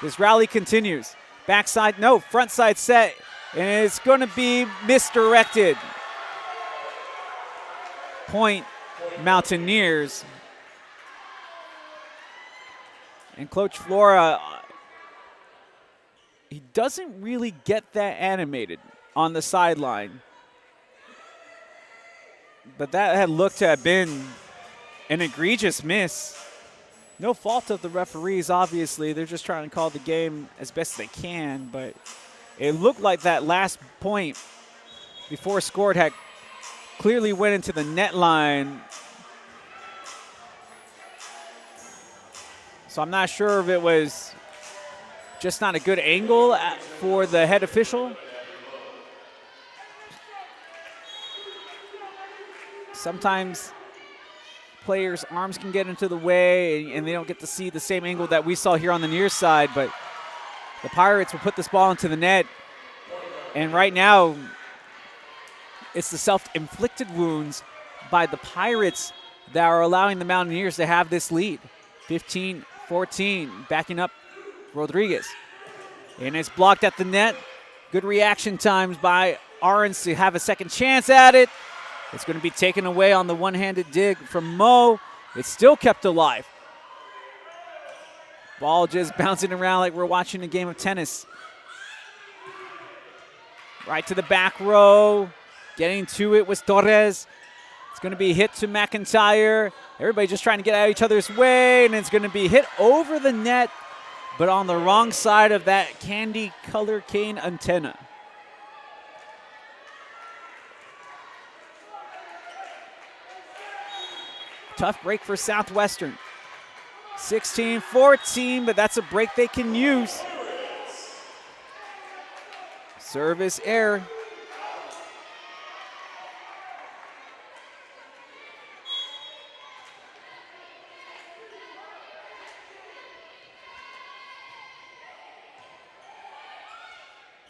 This rally continues. Backside, no, front side set. And it's going to be misdirected. Point Mountaineers. And Coach Flora, he doesn't really get that animated on the sideline. But that had looked to have been an egregious miss. No fault of the referees, obviously. They're just trying to call the game as best they can. But it looked like that last point before scored had clearly went into the net line. So I'm not sure if it was just not a good angle for the head official. Sometimes players' arms can get into the way and they don't get to see the same angle that we saw here on the near side, but the Pirates will put this ball into the net. And right now, it's the self-inflicted wounds by the Pirates that are allowing the Mountaineers to have this lead. 15-14, backing up Rodriguez. And it's blocked at the net. Good reaction times by Arons to have a second chance at it. It's going to be taken away on the one-handed dig from Mo. It's still kept alive. Ball just bouncing around like we're watching a game of tennis. Right to the back row. Getting to it was Torres. It's going to be hit to McIntyre. Everybody just trying to get out of each other's way, and it's going to be hit over the net, but on the wrong side of that candy color cane antenna. Tough break for Southwestern. 16-14, but that's a break they can use. Service error.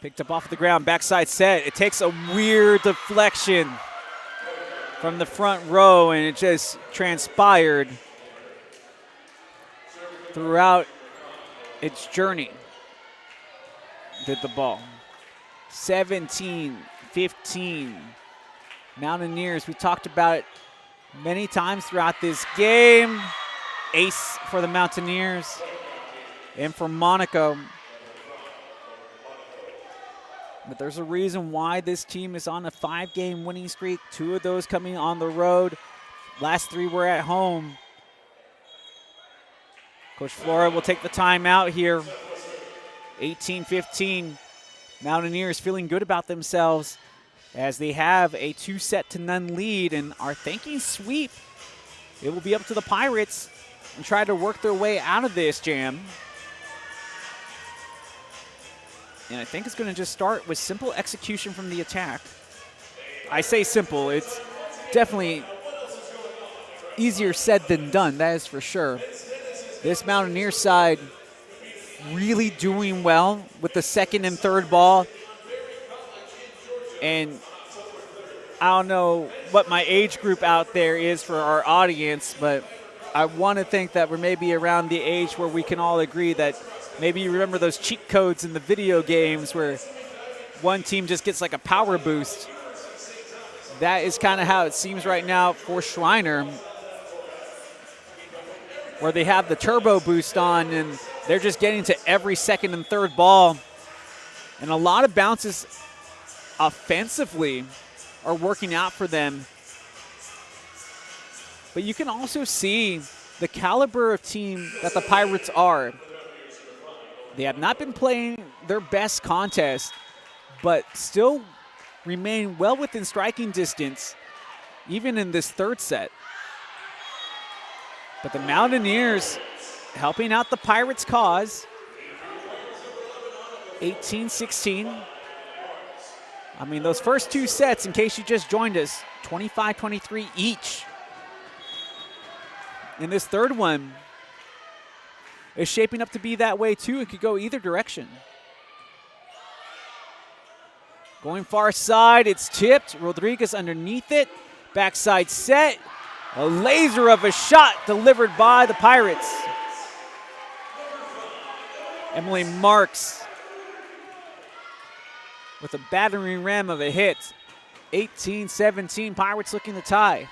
Picked up off the ground, backside set. It takes a weird deflection from the front row, and it just transpired throughout its journey. Did the ball. 17-15. Mountaineers, we talked about it many times throughout this game. Ace for the Mountaineers and for Monaco. But there's a reason why this team is on a 5-game winning streak. 2 of those coming on the road. Last 3 were at home. Coach Flora will take the timeout here. 18-15. Mountaineers feeling good about themselves as they have a 2-0 lead and are thinking sweep. It will be up to the Pirates and try to work their way out of this jam. And I think it's going to just start with simple execution from the attack. I say simple. It's definitely easier said than done, that is for sure. This Mountaineer side really doing well with the second and third ball. And I don't know what my age group out there is for our audience, but I want to think that we're maybe around the age where we can all agree that maybe you remember those cheat codes in the video games where one team just gets like a power boost. That is kind of how it seems right now for Schreiner, where they have the turbo boost on and they're just getting to every second and third ball. And a lot of bounces offensively are working out for them. But you can also see the caliber of team that the Pirates are. They have not been playing their best contest, but still remain well within striking distance, even in this third set. But the Mountaineers helping out the Pirates' cause. 18-16. I mean, those first 2 sets, in case you just joined us, 25-23 each. And this third one is shaping up to be that way too. It could go either direction. Going far side, it's tipped. Rodriguez underneath it. Backside set. A laser of a shot delivered by the Pirates. Emily Marks with a battering ram of a hit. 18-17, Pirates looking to tie.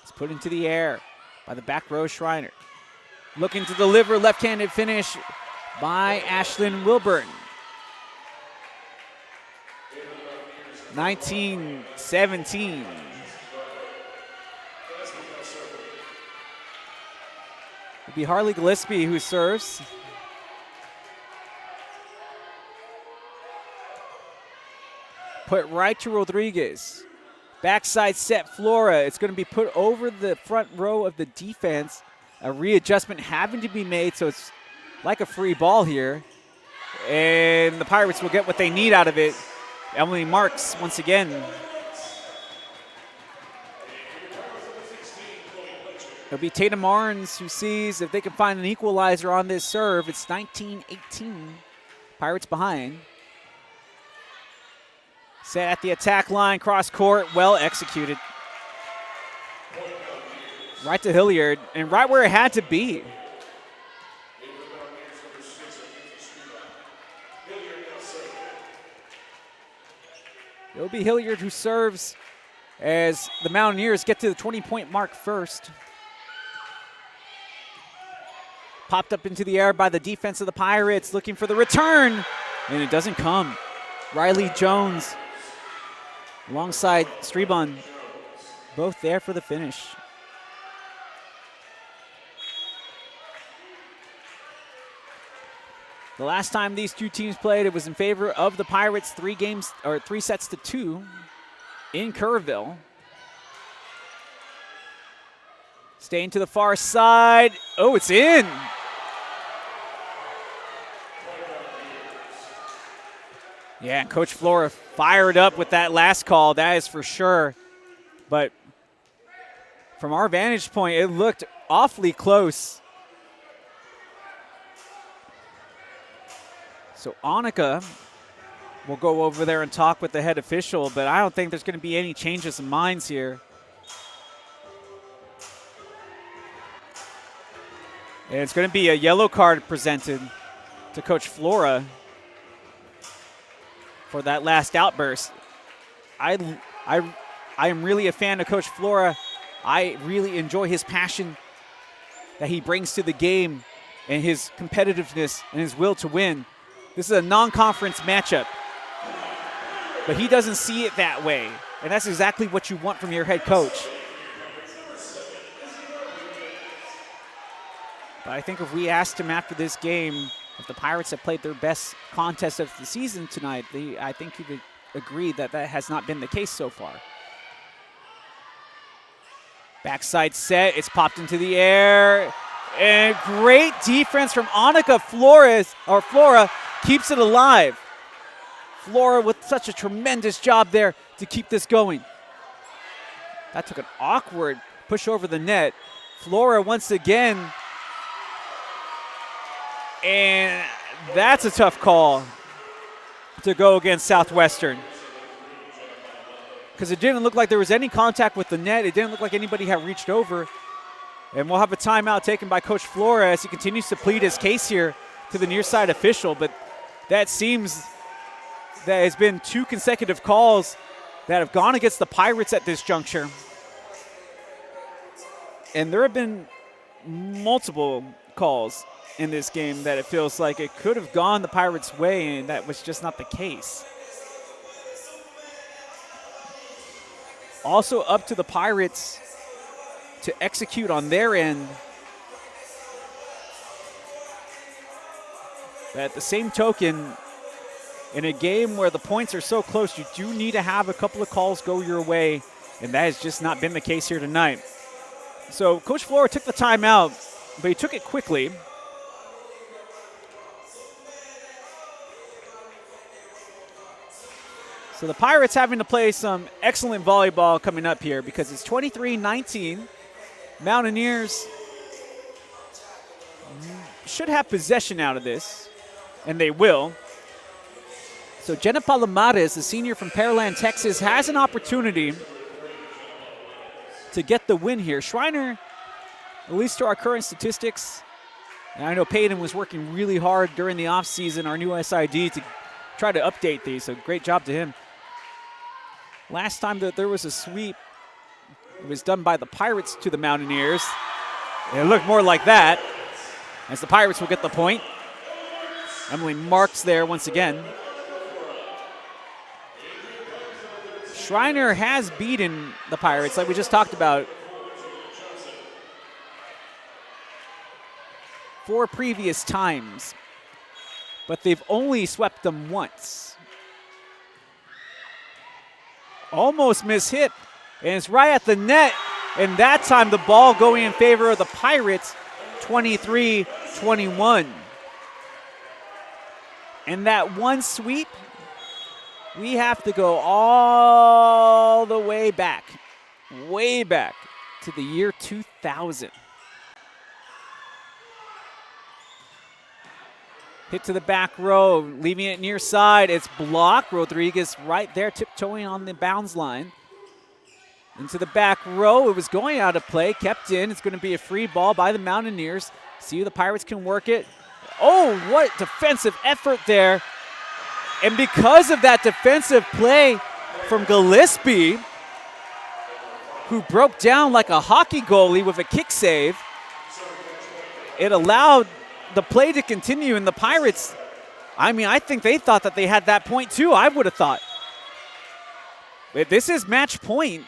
It's put into the air by the back row Schreiner. Looking to deliver, left-handed finish by Ashlyn Wilburn. 19-17. It'll be Harley Gillespie who serves. Put right to Rodriguez. Backside set Flora. It's going to be put over the front row of the defense. A readjustment having to be made, so it's like a free ball here. And the Pirates will get what they need out of it. Emily Marks once again. It'll be Tatum Arns who sees if they can find an equalizer on this serve. It's 19-18. Pirates behind. Set at the attack line, cross court, well executed. Right to Hilliard, and right where it had to be. It'll be Hilliard who serves as the Mountaineers get to the 20-point mark first. Popped up into the air by the defense of the Pirates, looking for the return, and it doesn't come. Riley Jones alongside Strebon, both there for the finish. The last time these two teams played, it was in favor of the Pirates, 3 sets to 2 in Kerrville. Staying to the far side. Oh, it's in. Yeah, and Coach Flora fired up with that last call, that is for sure. But from our vantage point, it looked awfully close. So Annika will go over there and talk with the head official, but I don't think there's going to be any changes in minds here. And it's going to be a yellow card presented to Coach Flora for that last outburst. I am really a fan of Coach Flora. I really enjoy his passion that he brings to the game and his competitiveness and his will to win. This is a non-conference matchup, but he doesn't see it that way, and that's exactly what you want from your head coach. But I think if we asked him after this game if the Pirates have played their best contest of the season tonight, I think he would agree that that has not been the case so far. Backside set, it's popped into the air. And great defense from Annika Flora keeps it alive. Flora with such a tremendous job there to keep this going. That took an awkward push over the net. Flora once again. And that's a tough call to go against Southwestern, because it didn't look like there was any contact with the net. It didn't look like anybody had reached over. And we'll have a timeout taken by Coach Flora as he continues to plead his case here to the near side official. But that seems that it's been 2 consecutive calls that have gone against the Pirates at this juncture. And there have been multiple calls in this game that it feels like it could have gone the Pirates' way, and that was just not the case. Also up to the Pirates to execute on their end. But at the same token, in a game where the points are so close, you do need to have a couple of calls go your way, and that has just not been the case here tonight. So Coach Flora took the timeout, but he took it quickly. So the Pirates having to play some excellent volleyball coming up here, because it's 23-19. Mountaineers should have possession out of this, and they will. So Jenna Palomares, the senior from Pearland, Texas, has an opportunity to get the win here. Schreiner, at least to our current statistics, and I know Peyton was working really hard during the offseason, our new SID, to try to update these, so great job to him. Last time that there was a sweep, it was done by the Pirates to the Mountaineers. It looked more like that, as the Pirates will get the point. Emily Marks there once again. Schreiner has beaten the Pirates, like we just talked about, 4 previous times, but they've only swept them once. Almost mishit, and it's right at the net, and that time the ball going in favor of the Pirates, 23-21. And that one sweep, we have to go all the way back to the year 2000. Hit to the back row, leaving it near side. It's blocked. Rodriguez right there, tiptoeing on the bounds line. Into the back row. It was going out of play, kept in. It's going to be a free ball by the Mountaineers. See if the Pirates can work it. Oh, what defensive effort there. And because of that defensive play from Gillespie, who broke down like a hockey goalie with a kick save, it allowed the play to continue, and the Pirates, I mean, I think they thought that they had that point too. I would have thought. But this is match point.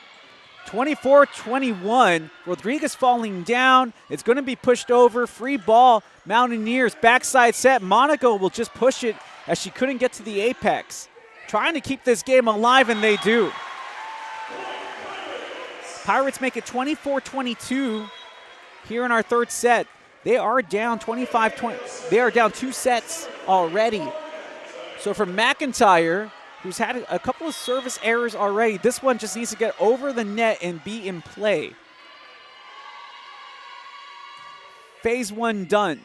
24-21. Rodriguez falling down. It's going to be pushed over. Free ball. Mountaineers backside set. Monaco will just push it as she couldn't get to the apex. Trying to keep this game alive, and they do. Pirates make it 24-22 here in our third set. They are down 25-20. They are down 2 sets already. So for McIntyre, who's had a couple of service errors already, this one just needs to get over the net and be in play. Phase 1 done.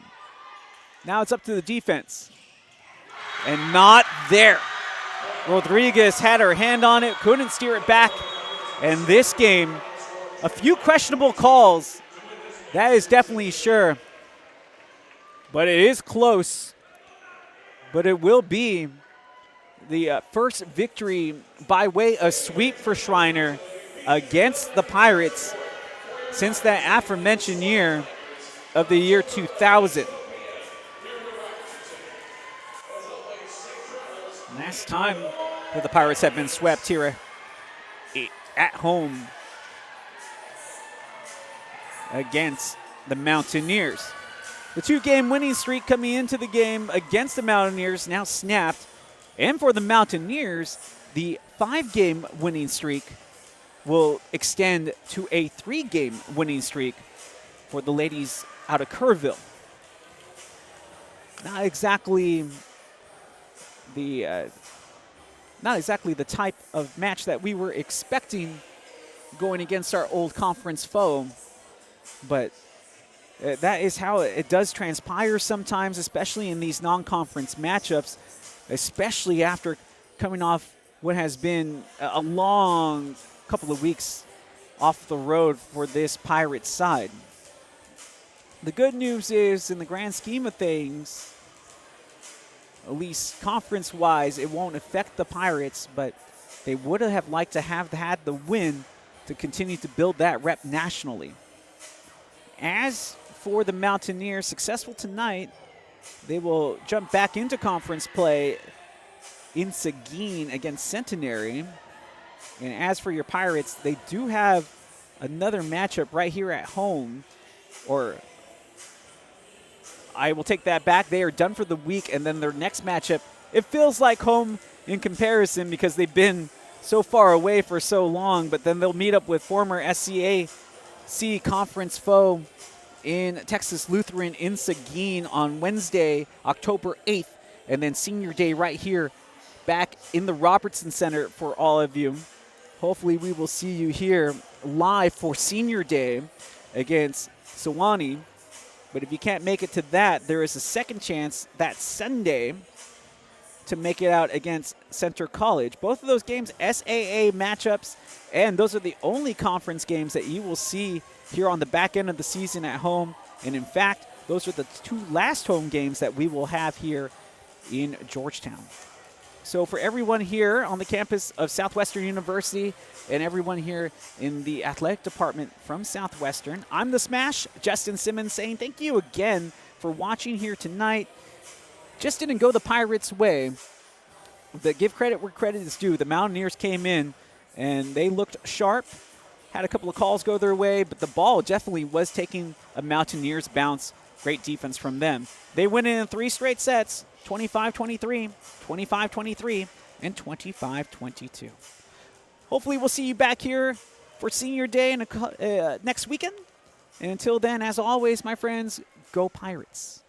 Now it's up to the defense. and not there. Rodriguez had her hand on it, couldn't steer it back. And this game, a few questionable calls, that is definitely sure. But it is close. But it will be the first victory by way of sweep for Schreiner against the Pirates since that aforementioned year of the year 2000. Last time that the Pirates have been swept here at home against the Mountaineers. The 2-game winning streak coming into the game against the Mountaineers now snapped. And for the Mountaineers, the 5-game winning streak will extend to a 3-game winning streak for the ladies out of Kerrville. Not exactly the type of match that we were expecting going against our old conference foe, but that is how it does transpire sometimes, especially in these non-conference matchups, especially after coming off what has been a long couple of weeks off the road for this Pirates side. The good news is, in the grand scheme of things, at least conference-wise, it won't affect the Pirates, but they would have liked to have had the win to continue to build that rep nationally. As for the Mountaineers, successful tonight, they will jump back into conference play in Seguin against Centenary. And as for your Pirates, they do have another matchup right here at home, or I will take that back. They are done for the week, and then their next matchup, it feels like home in comparison because they've been so far away for so long, but then they'll meet up with former SCAC conference foe in Texas Lutheran in Seguin on Wednesday, October 8th, and then Senior Day right here back in the Robertson Center for all of you. Hopefully we will see you here live for Senior Day against Sewanee. But if you can't make it to that, there is a second chance that Sunday to make it out against Center College. Both of those games, SAA matchups, and those are the only conference games that you will see here on the back end of the season at home. And in fact, those are the 2 last home games that we will have here in Georgetown. So for everyone here on the campus of Southwestern University and everyone here in the athletic department from Southwestern, I'm the Smash, Justin Simmons, saying thank you again for watching here tonight. Just didn't go the Pirates' way. But give credit where credit is due. The Mountaineers came in and they looked sharp, had a couple of calls go their way, but the ball definitely was taking a Mountaineers bounce. Great defense from them. They went in 3 straight sets, 25-23, 25-23, and 25-22. Hopefully we'll see you back here for Senior Day next weekend. And until then, as always, my friends, go Pirates.